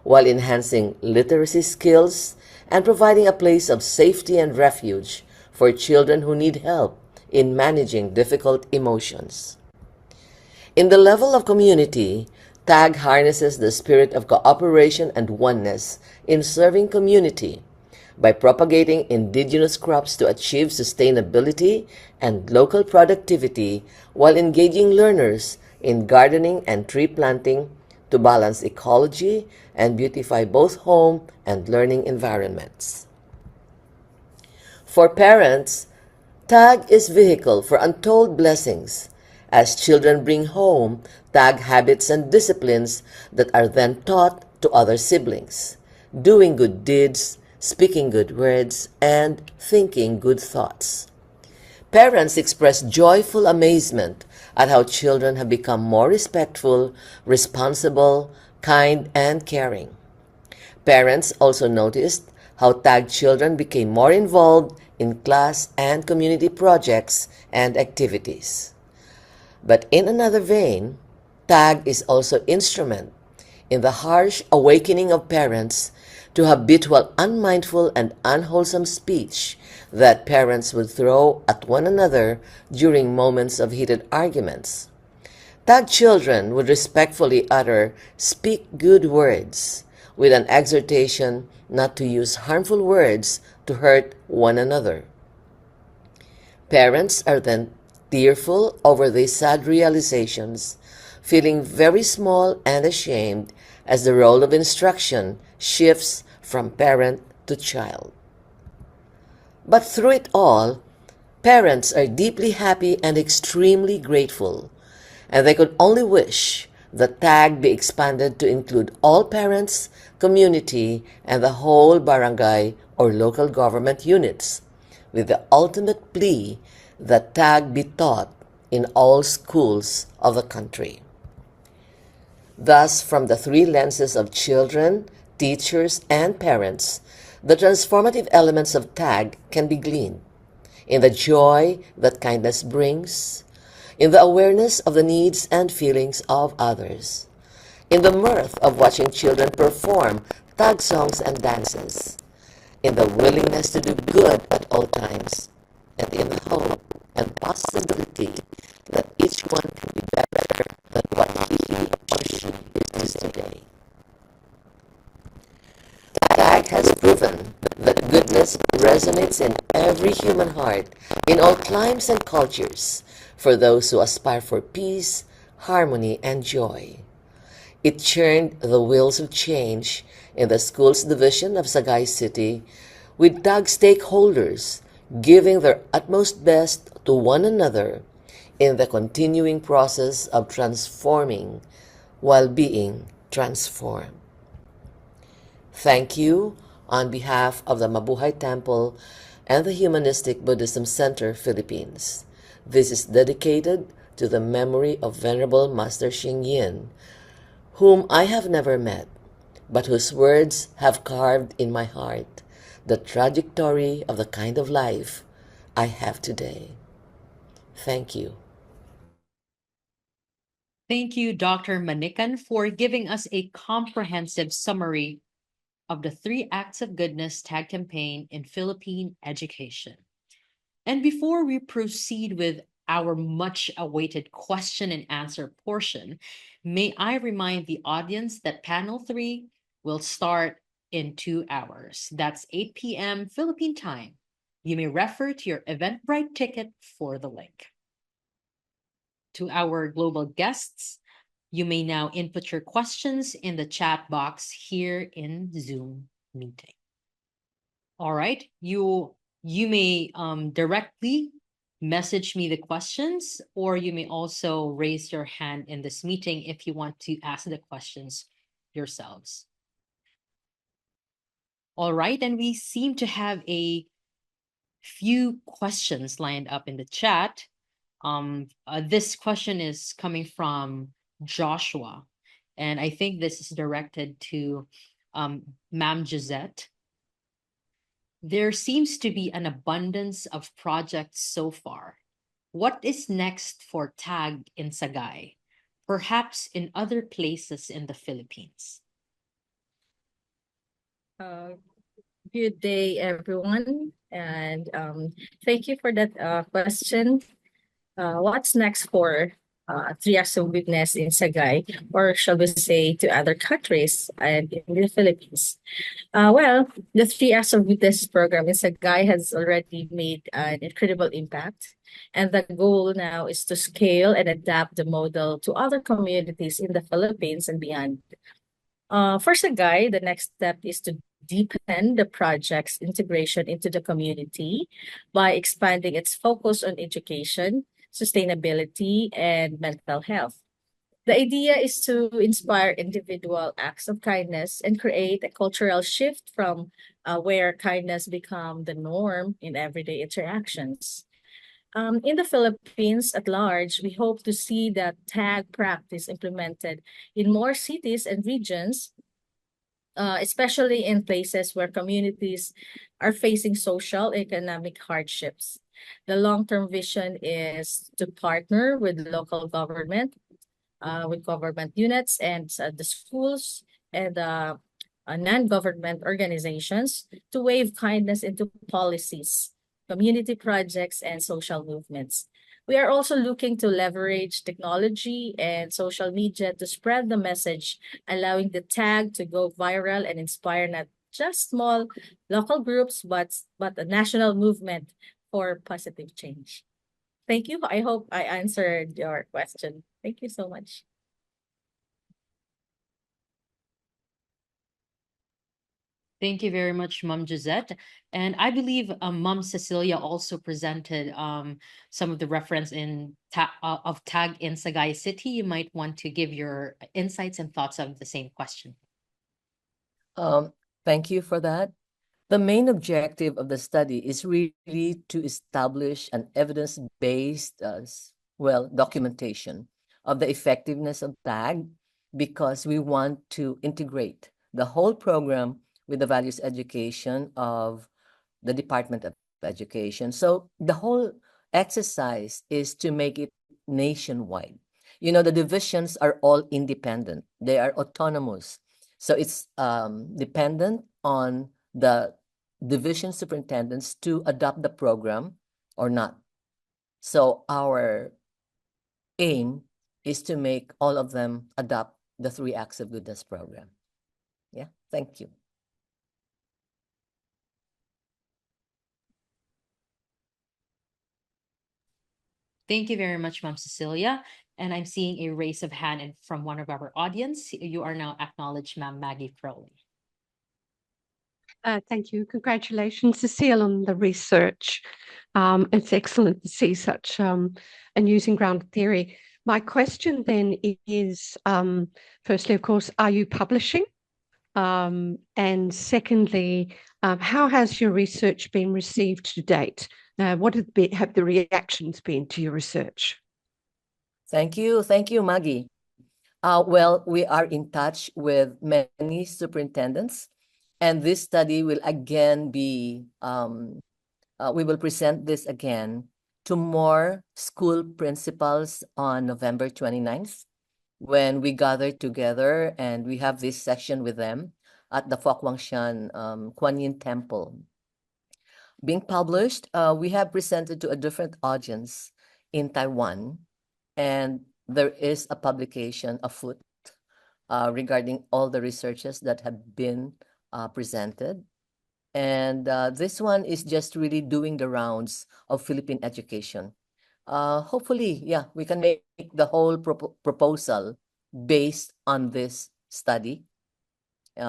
S4: while enhancing literacy skills and providing a place of safety and refuge for children who need help in managing difficult emotions. In the level of community, TAG harnesses the spirit of cooperation and oneness in serving community by propagating indigenous crops to achieve sustainability and local productivity while engaging learners in gardening and tree planting to balance ecology and beautify both home and learning environments. For parents, TAG is vehicle for untold blessings as children bring home TAG habits and disciplines that are then taught to other siblings, doing good deeds, speaking good words, and thinking good thoughts. Parents express joyful amazement at how children have become more respectful, responsible, kind, and caring. Parents also noticed how TAG children became more involved in class and community projects and activities. But in another vein, TAG is also instrument in the harsh awakening of parents to habitual unmindful and unwholesome speech that parents would throw at one another during moments of heated arguments. TAG children would respectfully utter "speak good words" with an exhortation not to use harmful words to hurt one another. Parents are then tearful over these sad realizations, feeling very small and ashamed as the role of instruction shifts from parent to child. But through it all, parents are deeply happy and extremely grateful, and they could only wish that TAG be expanded to include all parents, community, and the whole barangay or local government units, with the ultimate plea that TAG be taught in all schools of the country. Thus, from the three lenses of children, teachers, and parents, the transformative elements of TAG can be gleaned in the joy that kindness brings, in the awareness of the needs and feelings of others, in the mirth of watching children perform TAG songs and dances, in the willingness to do good at all times, and in the hope and possibility that each one can be better than what he or she is today. TAG has proven that goodness resonates in every human heart, in all climes and cultures, for those who aspire for peace, harmony, and joy. It churned the wheels of change in the schools division of Sagay City, with TAG stakeholders giving their utmost best to one another in the continuing process of transforming while being transformed. Thank you on behalf of the Mabuhay Temple and the Humanistic Buddhism Center, Philippines. This is dedicated to the memory of Venerable Master Xing Yin, whom I have never met, but whose words have carved in my heart the trajectory of the kind of life I have today. Thank you.
S1: Thank you, Dr. Manikan, for giving us a comprehensive summary of the 3 Acts of Goodness tag campaign in Philippine education. And before we proceed with our much awaited question and answer portion, may I remind the audience that panel 3 will start in 2 hours. That's 8 p.m. Philippine time. You may refer to your Eventbrite ticket for the link. To our global guests, you may now input your questions in the chat box here in Zoom meeting. All right, you may directly message me the questions, or you may also raise your hand in this meeting if you want to ask the questions yourselves. All right, and we seem to have a few questions lined up in the chat. This question is coming from Joshua, and I think this is directed to Ma'am Josette. There seems to be an abundance of projects so far. What is next for TAG in Sagay, perhaps in other places in the Philippines?
S5: Good day, everyone, and thank you for that question. What's next for 3 Acts of Witness in Sagay, or shall we say to other countries and in the Philippines? Well, the 3 Acts of Witness program in Sagay has already made an incredible impact, and the goal now is to scale and adapt the model to other communities in the Philippines and beyond. For Sagay, the next step is to deepen the project's integration into the community by expanding its focus on education, sustainability, and mental health. The idea is to inspire individual acts of kindness and create a cultural shift from where kindness become the norm in everyday interactions. In the Philippines at large, we hope to see that tag practice implemented in more cities and regions, especially in places where communities are facing social economic hardships. The long-term vision is to partner with local government, with government units and the schools and non-government organizations to wave kindness into policies, community projects, and social movements. We are also looking to leverage technology and social media to spread the message, allowing the tag to go viral and inspire not just small local groups, but a national movement for positive change. Thank you. I hope I answered your question. Thank you so much.
S1: Thank you very much, Mom Josette. And I believe Mom Cecilia also presented some of the reference of TAG in Sagay City. You might want to give your insights and thoughts on the same question.
S4: Thank you for that. The main objective of the study is really to establish an evidence-based, documentation of the effectiveness of TAG, because we want to integrate the whole program with the values education of the Department of Education. So the whole exercise is to make it nationwide. You know, the divisions are all independent. They are autonomous. So it's dependent on the division superintendents to adopt the program or not. So our aim is to make all of them adopt the 3 Acts of Goodness program. Yeah, thank you.
S1: Thank you very much, Mom Cecilia. And I'm seeing a raise of hand from one of our audience. You are now acknowledged, Ma'am Maggie Crowley.
S6: Thank you. Congratulations, Cecile, on the research. It's excellent to see such and using grounded theory. My question then is, firstly, of course, are you publishing? And secondly, how has your research been received to date? What have the reactions been to your research?
S4: Thank you, Maggie. Well, we are in touch with many superintendents, and this study will again be, we will present this again to more school principals on November 29th, when we gather together and we have this session with them at the Fok Wangshan Kuan Yin Temple. Being published, we have presented to a different audience in Taiwan, and there is a publication afoot regarding all the researches that have been presented. And this one is just really doing the rounds of Philippine education. Hopefully, yeah, we can make the whole proposal based on this study. We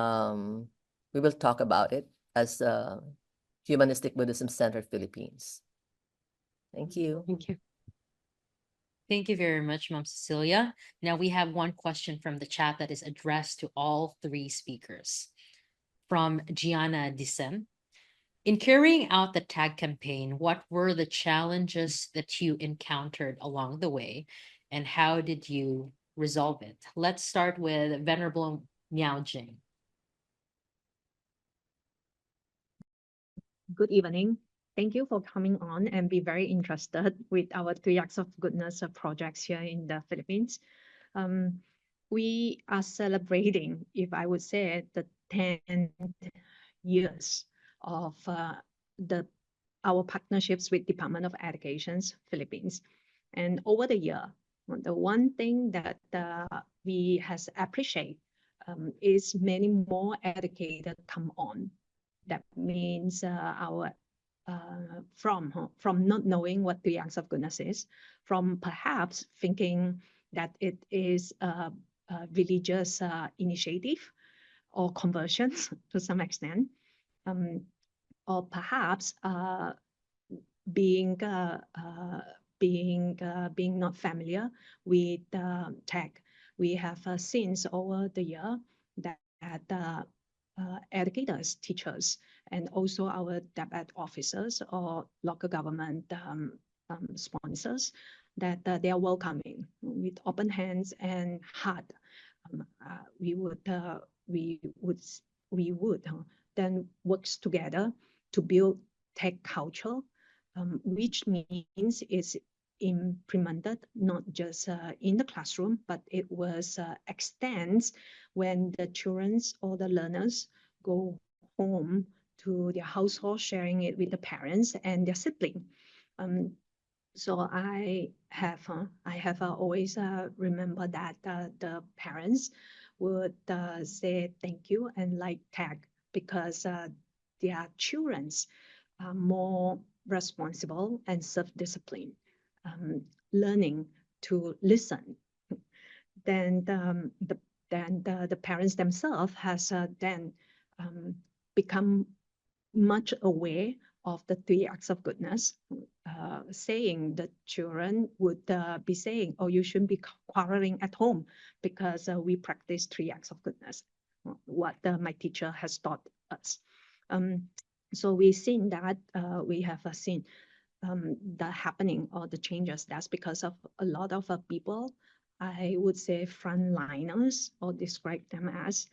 S4: will talk about it as Humanistic Buddhism Center Philippines. Thank you.
S6: Thank you.
S1: Thank you very much, Mom Cecilia. Now we have one question from the chat that is addressed to all three speakers. From Gianna Dissem. In carrying out the tag campaign, what were the challenges that you encountered along the way, and how did you resolve it? Let's start with Venerable Miao Jing.
S2: Good evening. Thank you for coming on and be very interested with our 3 Acts of Goodness projects here in the Philippines. We are celebrating, if I would say, the 10 years of our partnerships with Department of Education's Philippines. And over the year, the one thing that we has appreciate is many more educators come on. That means from not knowing what the acts of goodness is, from perhaps thinking that it is a religious initiative or conversions to some extent, or perhaps being not familiar with tech. We have seen over the year that educators, teachers, and also our DepEd officers or local government sponsors, that they are welcoming with open hands and heart. We would then works together to build tech culture, which means it's implemented not just in the classroom, but it was extends when the children or the learners go home to their household, sharing it with the parents and their sibling. So I have always remember that the parents would say thank you and like tag, because their children are more responsible and self-disciplined, learning to listen. Then the parents themselves has then become much aware of the 3 acts of goodness, saying the children would be saying, oh, you shouldn't be quarreling at home because we practice 3 acts of goodness, what my teacher has taught us. So we've seen that, we have seen the happening or the changes. That's because of a lot of people, I would say frontliners, or describe them as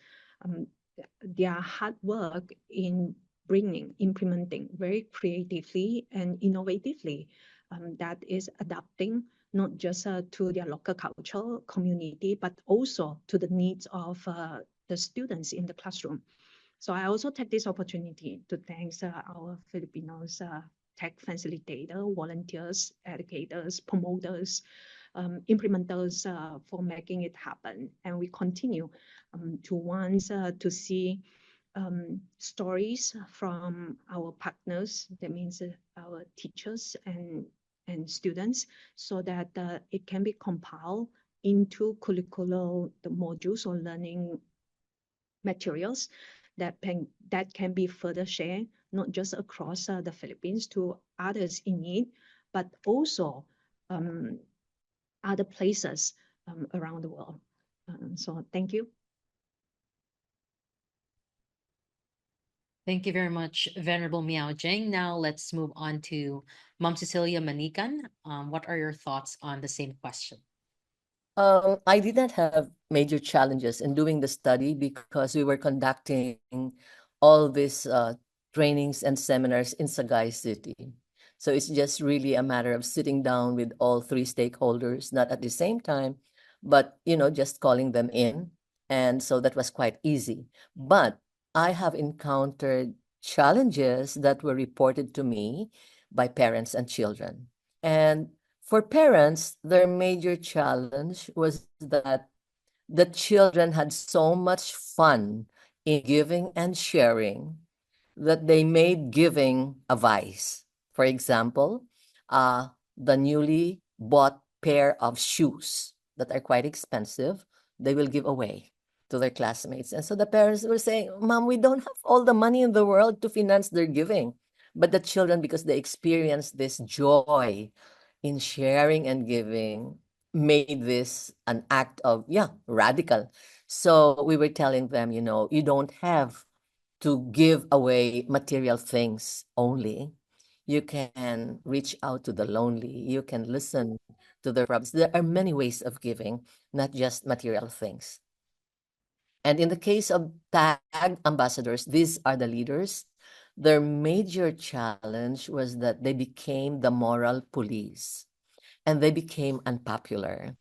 S2: their hard work in implementing very creatively and innovatively, that is adapting not just to their local cultural community, but also to the needs of the students in the classroom. So I also take this opportunity to thank our Filipinos tech facilitator, volunteers, educators, promoters, implementers for making it happen. And we continue to want to see stories from our partners, that means our teachers and students, so that it can be compiled into curricular modules or learning materials that can be further shared, not just across the Philippines to others in need, but also other places around the world. So thank you.
S1: Thank you very much, Venerable Miao Jing. Now let's move on to Mom Cecilia Manikan. What are your thoughts on the same question?
S4: I did not have major challenges in doing the study because we were conducting all these trainings and seminars in Sagay City. So it's just really a matter of sitting down with all three stakeholders, not at the same time, but just calling them in. And so that was quite easy. But I have encountered challenges that were reported to me by parents and children. And for parents, their major challenge was that the children had so much fun in giving and sharing that they made giving a vice. For example, the newly bought pair of shoes that are quite expensive, they will give away to their classmates. And so the parents were saying, Mom, we don't have all the money in the world to finance their giving. But the children, because they experienced this joy in sharing and giving, made this an act of, radical. So we were telling them, you don't have to give away material things only. You can reach out to the lonely. You can listen to their problems. There are many ways of giving, not just material things. And in the case of tag ambassadors, these are the leaders. Their major challenge was that they became the moral police and they became unpopular.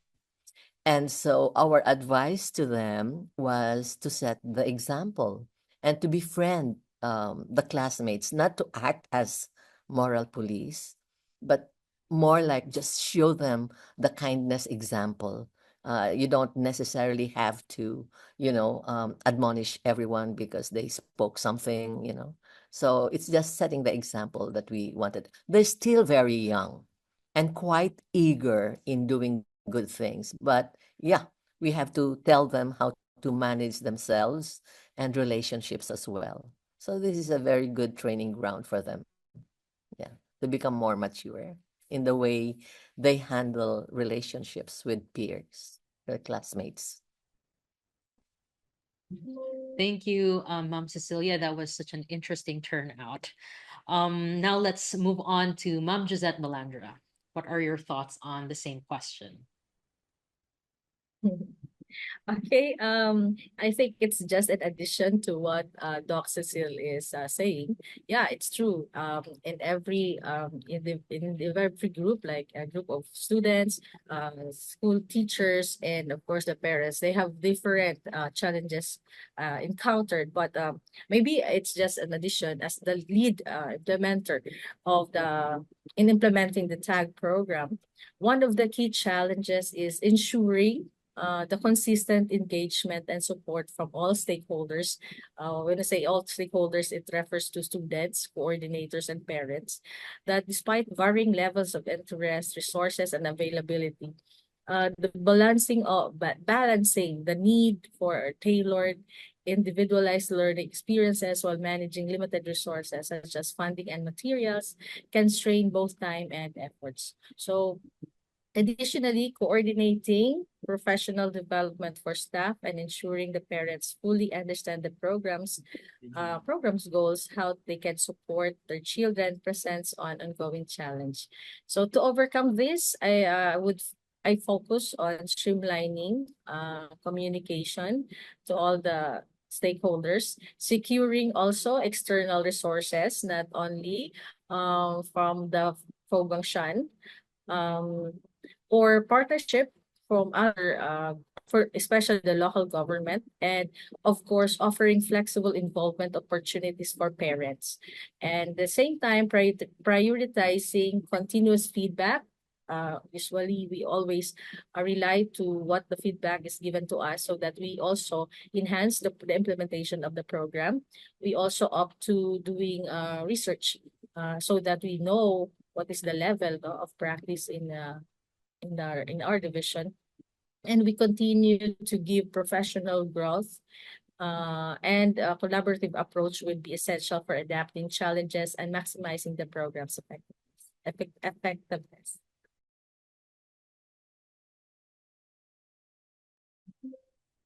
S4: And so our advice to them was to set the example and to befriend the classmates, not to act as moral police, but more like just show them the kindness example. You don't necessarily have to, admonish everyone because they spoke something. So it's just setting the example that we wanted. They're still very young and quite eager in doing good things. But yeah, we have to tell them how to manage themselves and relationships as well. So this is a very good training ground for them. Yeah, to become more mature in the way they handle relationships with peers, their classmates.
S1: Thank you, Mom Cecilia. That was such an interesting turnout. Now let's move on to Mom Josette Balandra. What are your thoughts on the same question?
S5: Okay, I think it's just an addition to what Doc Cecile is saying. Yeah, it's true. In every group, like a group of students, school teachers, and of course the parents, they have different challenges encountered. But maybe it's just an addition as the lead implementer of the in implementing the TAG program. One of the key challenges is ensuring the consistent engagement and support from all stakeholders. When I say all stakeholders, it refers to students, coordinators, and parents, that despite varying levels of interest, resources, and availability, the balancing the need for tailored, individualized learning experiences while managing limited resources such as funding and materials can strain both time and efforts. So additionally, coordinating professional development for staff and ensuring the parents fully understand the program's goals, how they can support their children presents on ongoing challenge. So to overcome this, I focus on streamlining communication to all the stakeholders, securing also external resources, not only from the Fogangshan, um, or partnership from other for especially the local government, and of course offering flexible involvement opportunities for parents, and the same time prioritizing continuous feedback. Usually we always rely to what the feedback is given to us so that we also enhance the implementation of the program. We also opt to doing research so that we know what is the level of practice in our division, and we continue to give professional growth, and a collaborative approach would be essential for adapting challenges and maximizing the program's effectiveness.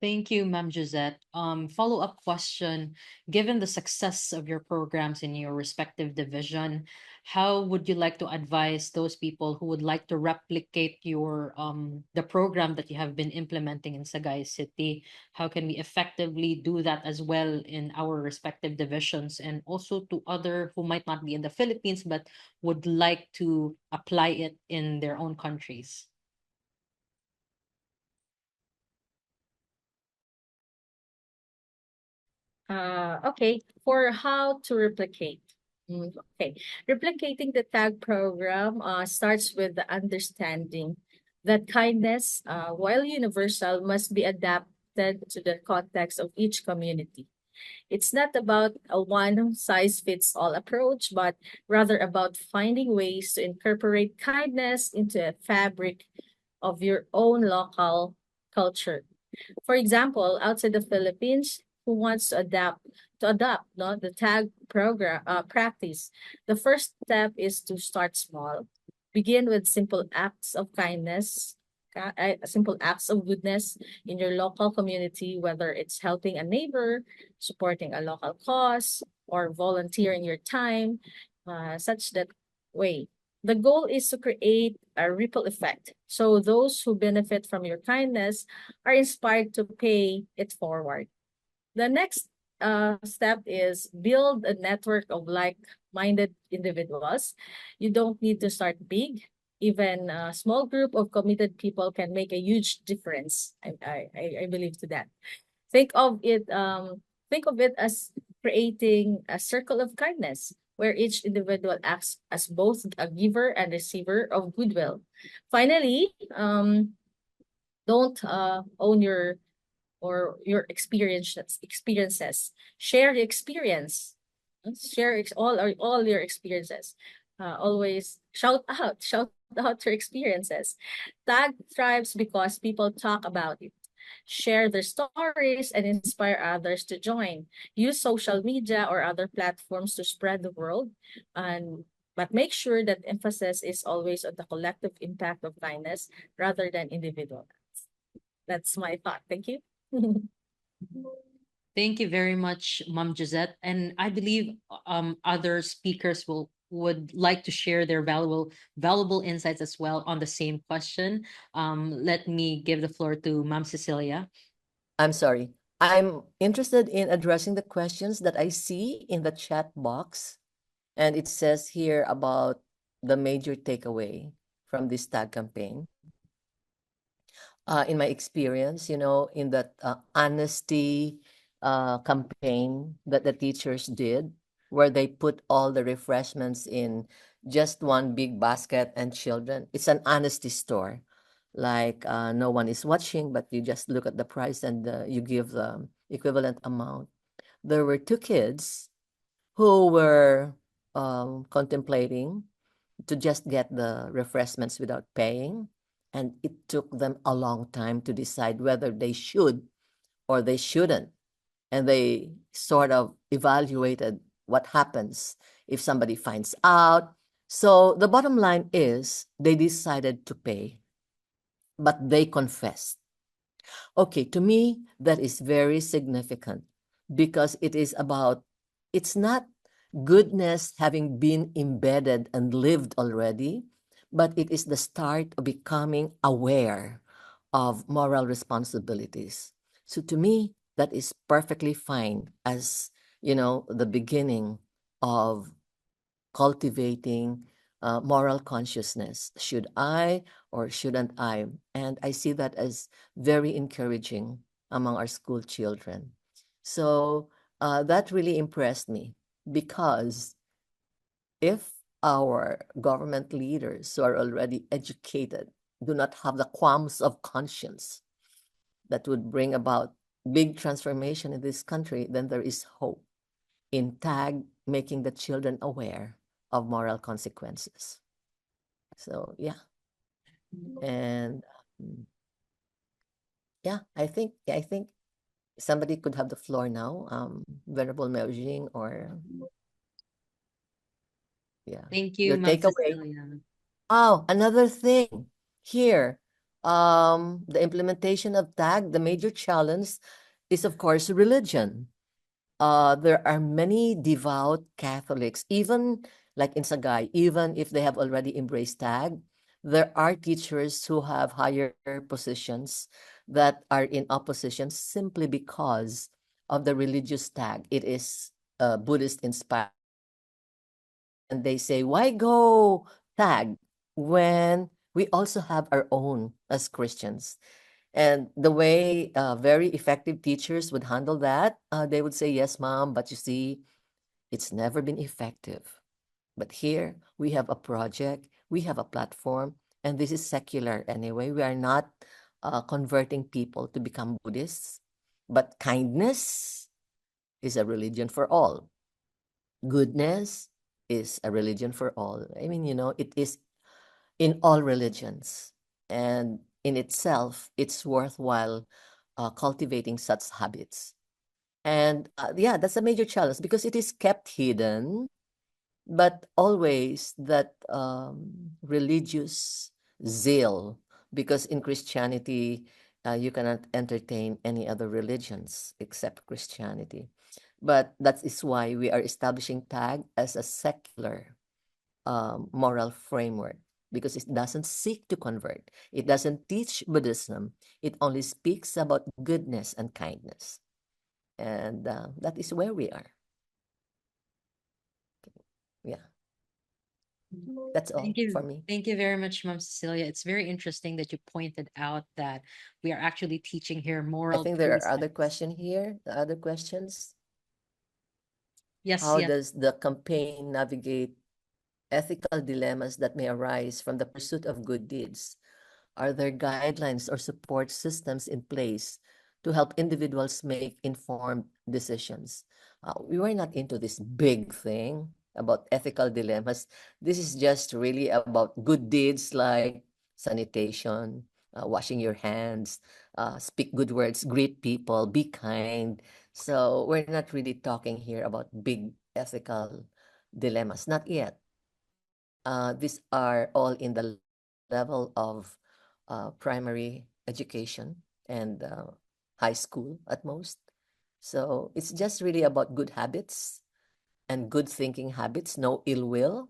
S1: Thank you, Ma'am Josette. Follow-up question. Given the success of your programs in your respective division, how would you like to advise those people who would like to replicate your the program that you have been implementing in Sagay City? How can we effectively do that as well in our respective divisions, and also to other who might not be in the Philippines but would like to apply it in their own countries?
S5: Okay, for how to replicate. Okay, replicating the tag program starts with the understanding that kindness, while universal, must be adapted to the context of each community. It's not about a one size fits all approach, but rather about finding ways to incorporate kindness into a fabric of your own local culture. For example, outside the Philippines, who wants to adopt the tag program practice, the first step is to start small. Begin with simple acts of kindness, simple acts of goodness in your local community, whether it's helping a neighbor, supporting a local cause, or volunteering your time, such that way. The goal is to create a ripple effect. So those who benefit from your kindness are inspired to pay it forward. The next step is build a network of like-minded individuals. You don't need to start big. Even a small group of committed people can make a huge difference. I believe to that. Think of it think of it as creating a circle of kindness where each individual acts as both a giver and receiver of goodwill. Finally, don't own your experiences. Share the experience. Share all your experiences. Always shout out your experiences. Tag thrives because people talk about it, share their stories, and inspire others to join. Use social media or other platforms to spread the word, and but make sure that emphasis is always on the collective impact of kindness rather than individual. That's my thought. Thank you.
S1: Thank you very much, Mom Josette. And I believe other speakers would like to share their valuable insights as well on the same question. Let me give the floor to Mom Cecilia.
S4: I'm sorry. I'm interested in addressing the questions that I see in the chat box. And it says here about the major takeaway from this tag campaign. In my experience, in that honesty campaign that the teachers did, where they put all the refreshments in just one big basket and children, it's an honesty store. Like no one is watching, but you just look at the price and you give the equivalent amount. There were two kids who were contemplating to just get the refreshments without paying. And it took them a long time to decide whether they should or they shouldn't. And they sort of evaluated what happens if somebody finds out. So the bottom line is they decided to pay, but they confessed. Okay, to me, that is very significant because it's not goodness having been embedded and lived already, but it is the start of becoming aware of moral responsibilities. So to me, that is perfectly fine as, the beginning of cultivating moral consciousness. Should I or shouldn't I? And I see that as very encouraging among our school children. So that really impressed me because if our government leaders who are already educated do not have the qualms of conscience that would bring about big transformation in this country, then there is hope in TAG making the children aware of moral consequences. So yeah. And yeah, I think somebody could have the floor now. Venerable Miao Jing or yeah.
S1: Thank you,
S4: Your
S1: Mom
S4: takeaway.
S1: Cecilia.
S4: Oh, another thing here. The implementation of TAG, the major challenge is of course religion. There are many devout Catholics, even Like in Sagay, even if they have already embraced tag, there are teachers who have higher positions that are in opposition simply because of the religious tag. It is Buddhist inspired. And they say, why go tag when we also have our own as Christians? And the way very effective teachers would handle that, they would say, yes, mom, but you see, it's never been effective. But here we have a project, we have a platform, and this is secular anyway. We are not converting people to become Buddhists, but kindness is a religion for all. Goodness is a religion for all. I mean, it is in all religions. And in itself, it's worthwhile cultivating such habits. And yeah, that's a major challenge because it is kept hidden, but always that religious zeal, because in Christianity, you cannot entertain any other religions except Christianity. But that is why we are establishing TAG as a secular moral framework, because it doesn't seek to convert. It doesn't teach Buddhism. It only speaks about goodness and kindness. And that is where we are. Yeah. That's all
S1: Thank you.
S4: for me.
S1: Thank you very much, Mom Cecilia. It's very interesting that you pointed out that we are actually teaching here
S4: I
S1: moral
S4: think there are other
S1: precepts.
S4: questions here. The other questions.
S1: Yes,
S4: How
S1: yes.
S4: does the campaign navigate ethical dilemmas that may arise from the pursuit of good deeds? Are there guidelines or support systems in place to help individuals make informed decisions? We were not into this big thing about ethical dilemmas. This is just really about good deeds like sanitation, washing your hands, speak good words, greet people, be kind. So we're not really talking here about big ethical dilemmas, not yet. These are all in the level of primary education and high school at most. So it's just really about good habits and good thinking habits, no ill will,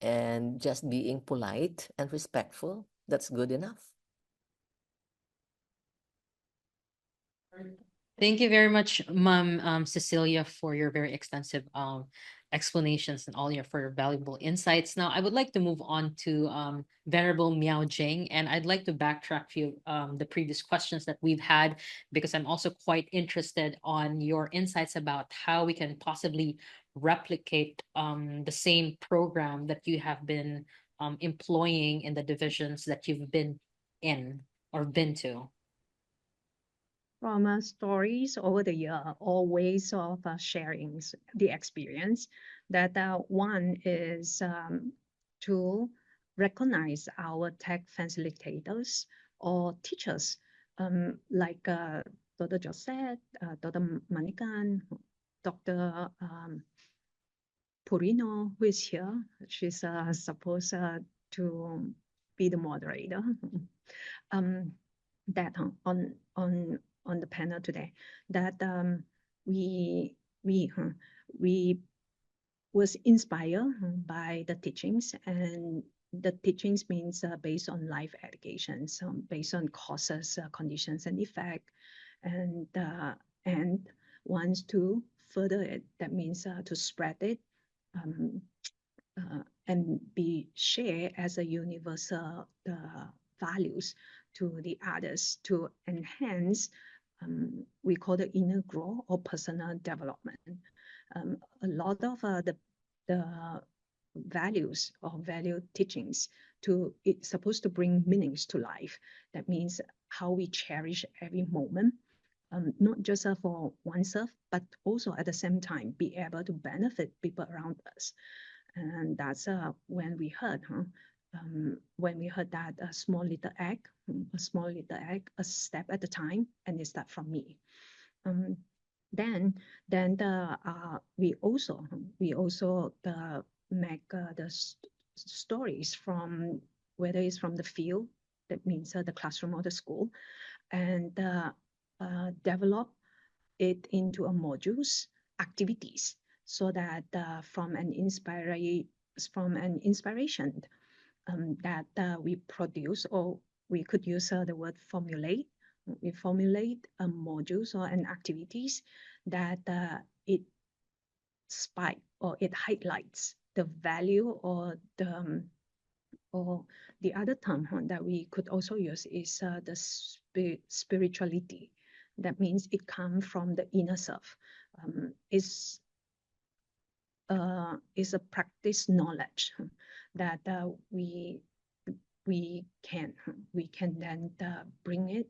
S4: and just being polite and respectful. That's good enough.
S1: Thank you very much, Mom Cecilia, for your very extensive explanations and all your for your valuable insights. Now, I would like to move on to Venerable Miao Jing, and I'd like to backtrack few the previous questions that we've had because I'm also quite interested on your insights about how we can possibly replicate the same program that you have been employing in the divisions that you've been in or been to.
S2: From stories over the year or ways of sharing the experience, that one is to recognize our tech facilitators or teachers, like Dr. Josette, Dr. Manikan, Dr. Purino, who is here. She's supposed to be the moderator. That on the panel today, that we was inspired by the teachings, and the teachings means based on life educations, based on causes, conditions, and effect, and wants to further it. That means to spread it and be shared as a universal values to the others to enhance, we call it inner growth or personal development. A lot of the values or value teachings it's supposed to bring meanings to life. That means how we cherish every moment, not just for oneself, but also at the same time be able to benefit people around us. And that's when we heard that a small little egg, a step at a time, and it start from me. Then we also make the stories from whether it's from the field, that means the classroom or the school, and develop it into a modules activities. so that from an inspiration that we produce, or we could use the word formulate. We formulate modules or and activities that it spike or it highlights the value or the other term that we could also use is the spirituality. That means it comes from the inner self. Is a practice knowledge that we can then bring it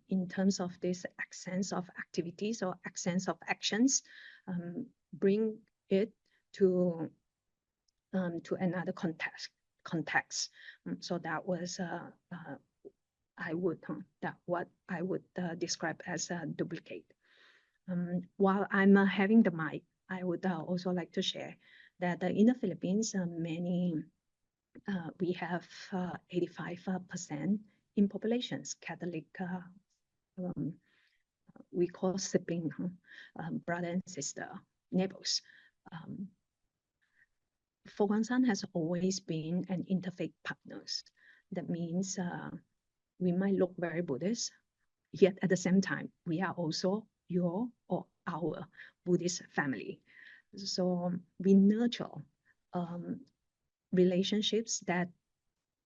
S2: in terms of this accents of activities or accents of actions, bring it to another context. So that was what I would describe as a duplicate. While I'm having the mic, I would also like to share that in the Philippines, we have 85% in populations Catholic. We call sibling, brother and sister, neighbors. Foguangsan has always been an interfaith partners. That means we might look very Buddhist, yet at the same time, we are also your or our Buddhist family. So we nurture relationships that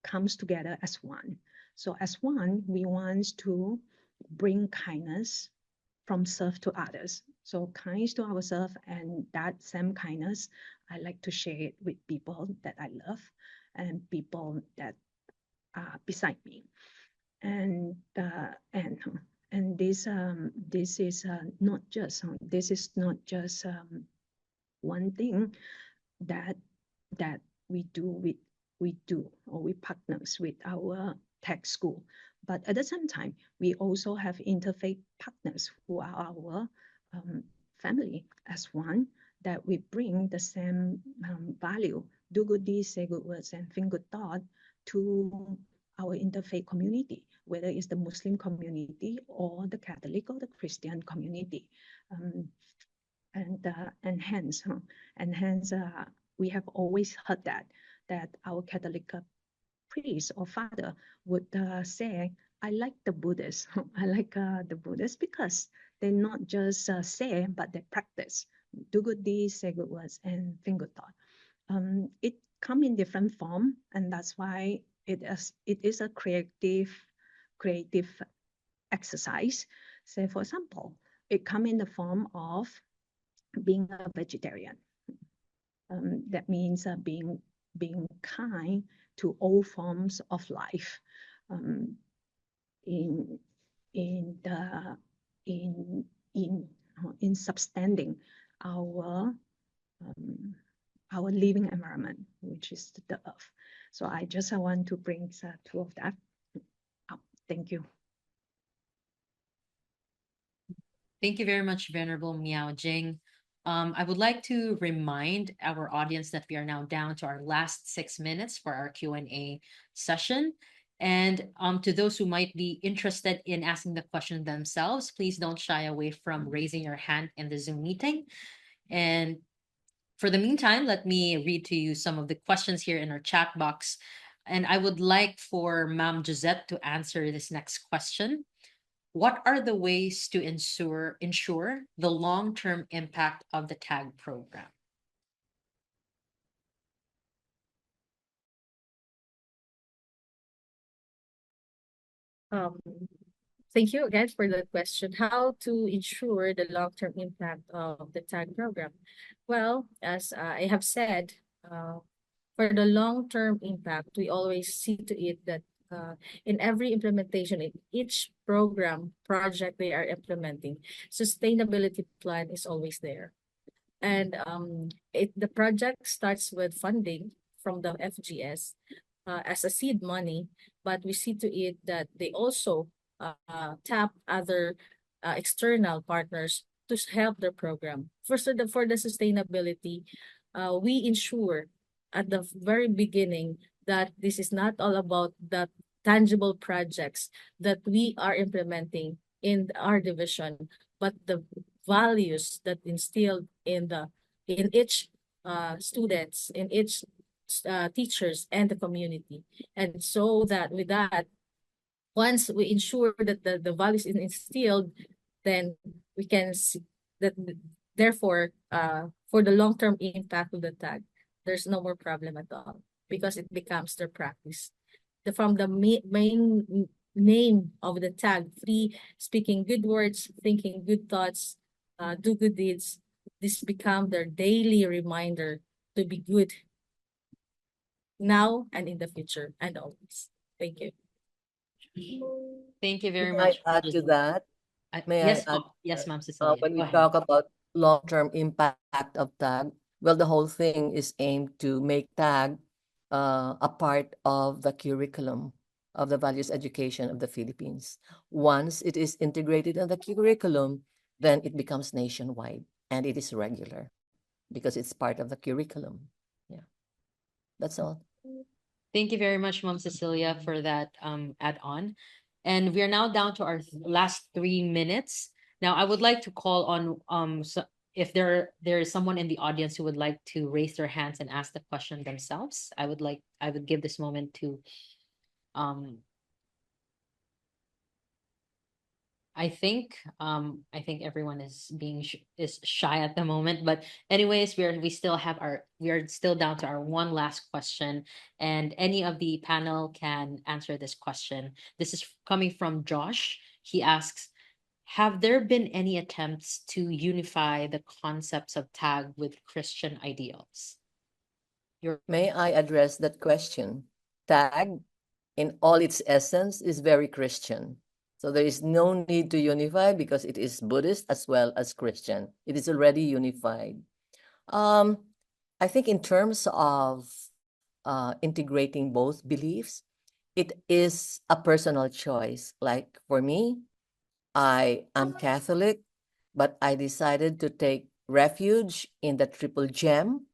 S2: comes together as one. So as one, we want to bring kindness from self to others. So kindness to ourselves, and that same kindness, I like to share it with people that I love and people that are beside me. And this is not just one thing that we partners with our tech school, but at the same time we also have interfaith partners who are our family as one, that we bring the same value, do good deeds, say good words, and think good thought to our interfaith community, whether it's the Muslim community or the Catholic or the Christian community. And hence, we have always heard that our Catholic priest or father would say, I like the Buddhists. I like the Buddhists because they not just say, but they practice. Do good deeds, say good words, and think good thought. It come in different form, and that's why it is a creative exercise. Say, for example, it come in the form of being a vegetarian. That means being kind to all forms of life, in substanding our living environment, which is the earth. So I just want to bring two of that up. Thank you.
S1: Thank you very much, Venerable Miao Jing. I would like to remind our audience that we are now down to our last 6 minutes for our Q&A session. And to those who might be interested in asking the question themselves, please don't shy away from raising your hand in the Zoom meeting. And for the meantime, let me read to you some of the questions here in our chat box. And I would like for Ma'am Josette to answer this next question. What are the ways to ensure the long-term impact of the TAG program?
S5: Thank you again for the question. How to ensure the long-term impact of the TAG program? Well, as I have said, for the long-term impact, we always see to it that in every implementation, in each program, project they are implementing, sustainability plan is always there. And the project starts with funding from the FGS as a seed money, but we see to it that they also tap other external partners to help their program. For the sustainability, we ensure at the very beginning that this is not all about the tangible projects that we are implementing in our division, but the values that instilled in the in each students, in each teachers and the community. And so that with that, once we ensure that the values is instilled, then we can see that therefore for the long-term impact of the tag, there's no more problem at all because it becomes their practice. From the main name of the tag, free, speaking good words, thinking good thoughts, do good deeds, this become their daily reminder to be good now and in the future and always. Thank you.
S1: Thank you very
S4: May I
S1: much.
S4: add to that? May I
S1: Yes,
S4: add
S1: yes, Ma'am Cecilia.
S4: when we
S1: Go ahead.
S4: talk about long-term impact of tag, well, the whole thing is aimed to make tag a part of the curriculum of the values education of the Philippines. Once it is integrated in the curriculum, then it becomes nationwide and it is regular because it's part of the curriculum. Yeah, that's all.
S1: Thank you very much, Mom Cecilia, for that add-on. And we are now down to our last 3 minutes. Now, I would like to call on if there is someone in the audience who would like to raise their hands and ask the question themselves. I would give this moment to um I think everyone is is shy at the moment, but anyways, we are still down to our one last question, and any of the panel can answer this question. This is coming from Josh. He asks, have there been any attempts to unify the concepts of tag with Christian ideals?
S4: May I address that question? Tag, in all its essence, is very Christian. So there is no need to unify because it is Buddhist as well as Christian. It is already unified. Um, I think in terms of integrating both beliefs, it is a personal choice. Like for me, I am Catholic, but I decided to take refuge in the triple gem,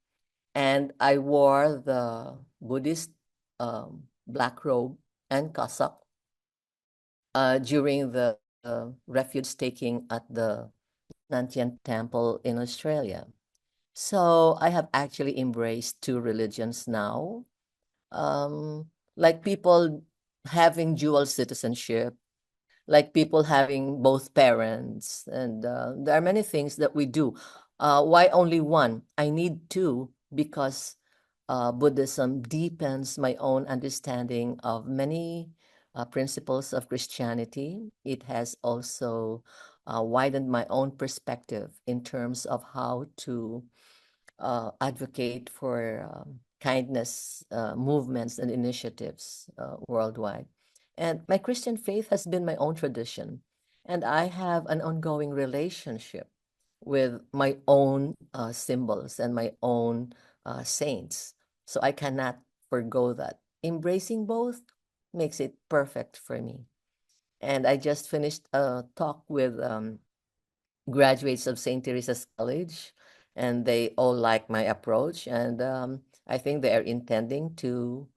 S4: and I wore the Buddhist black robe and cassock during the refuge taking at the Nantian Temple in Australia. So I have actually embraced two religions now. Like people having dual citizenship, like people having both parents, and there are many things that we do. Why only one? I need two because Buddhism deepens my own understanding of many principles of Christianity. It has also widened my own perspective in terms of how to advocate for kindness movements and initiatives worldwide. And my Christian faith has been my own tradition. And I have an ongoing relationship with my own symbols and my own saints. So I cannot forgo that. Embracing both makes it perfect for me. And I just finished a talk with graduates of St. Teresa's College, and they all like my approach. And I think they are intending to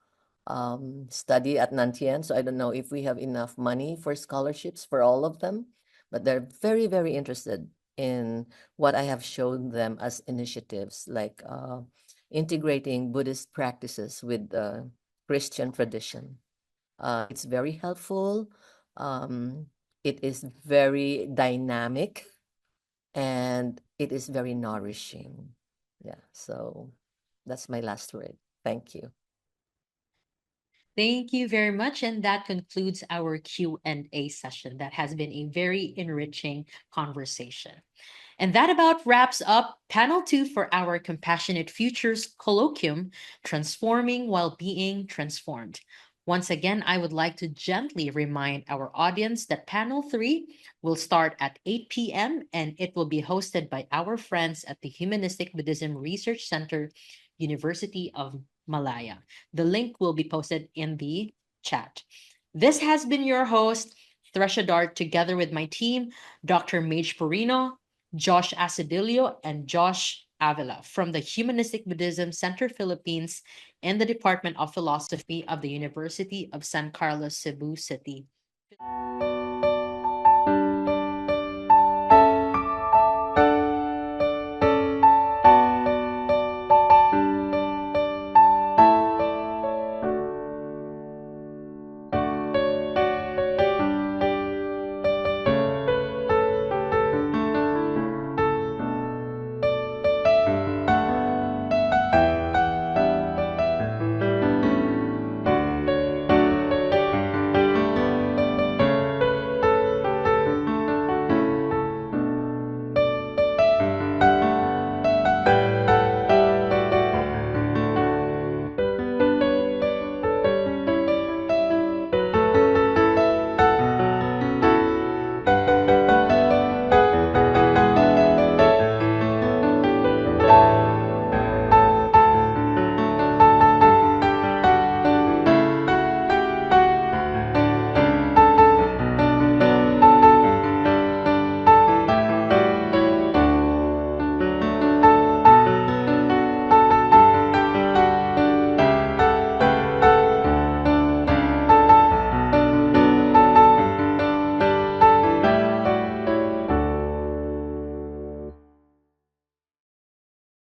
S4: study at Nantien. So I don't know if we have enough money for scholarships for all of them, but they're very, very interested in what I have shown them as initiatives like integrating Buddhist practices with the Christian tradition. It's very helpful. Um, it is very dynamic and it is very nourishing. Yeah, so that's my last word. Thank you.
S1: Thank you very much. And that concludes our Q&A session. That has been a very enriching conversation. And that about wraps up panel 2 for our Compassionate Futures colloquium, Transforming While Being Transformed. Once again, I would like to gently remind our audience that panel 3 will start at 8 p.m. and it will be hosted by our friends at the Humanistic Buddhism Research Center, University of Malaya. The link will be posted in the chat. This has been your host, Thresha Dart, together with my team, Dr. Mage Purino, Josh Asedillo, and Josh Avila from the Humanistic Buddhism Center Philippines and the Department of Philosophy of the University of San Carlos, Cebu City.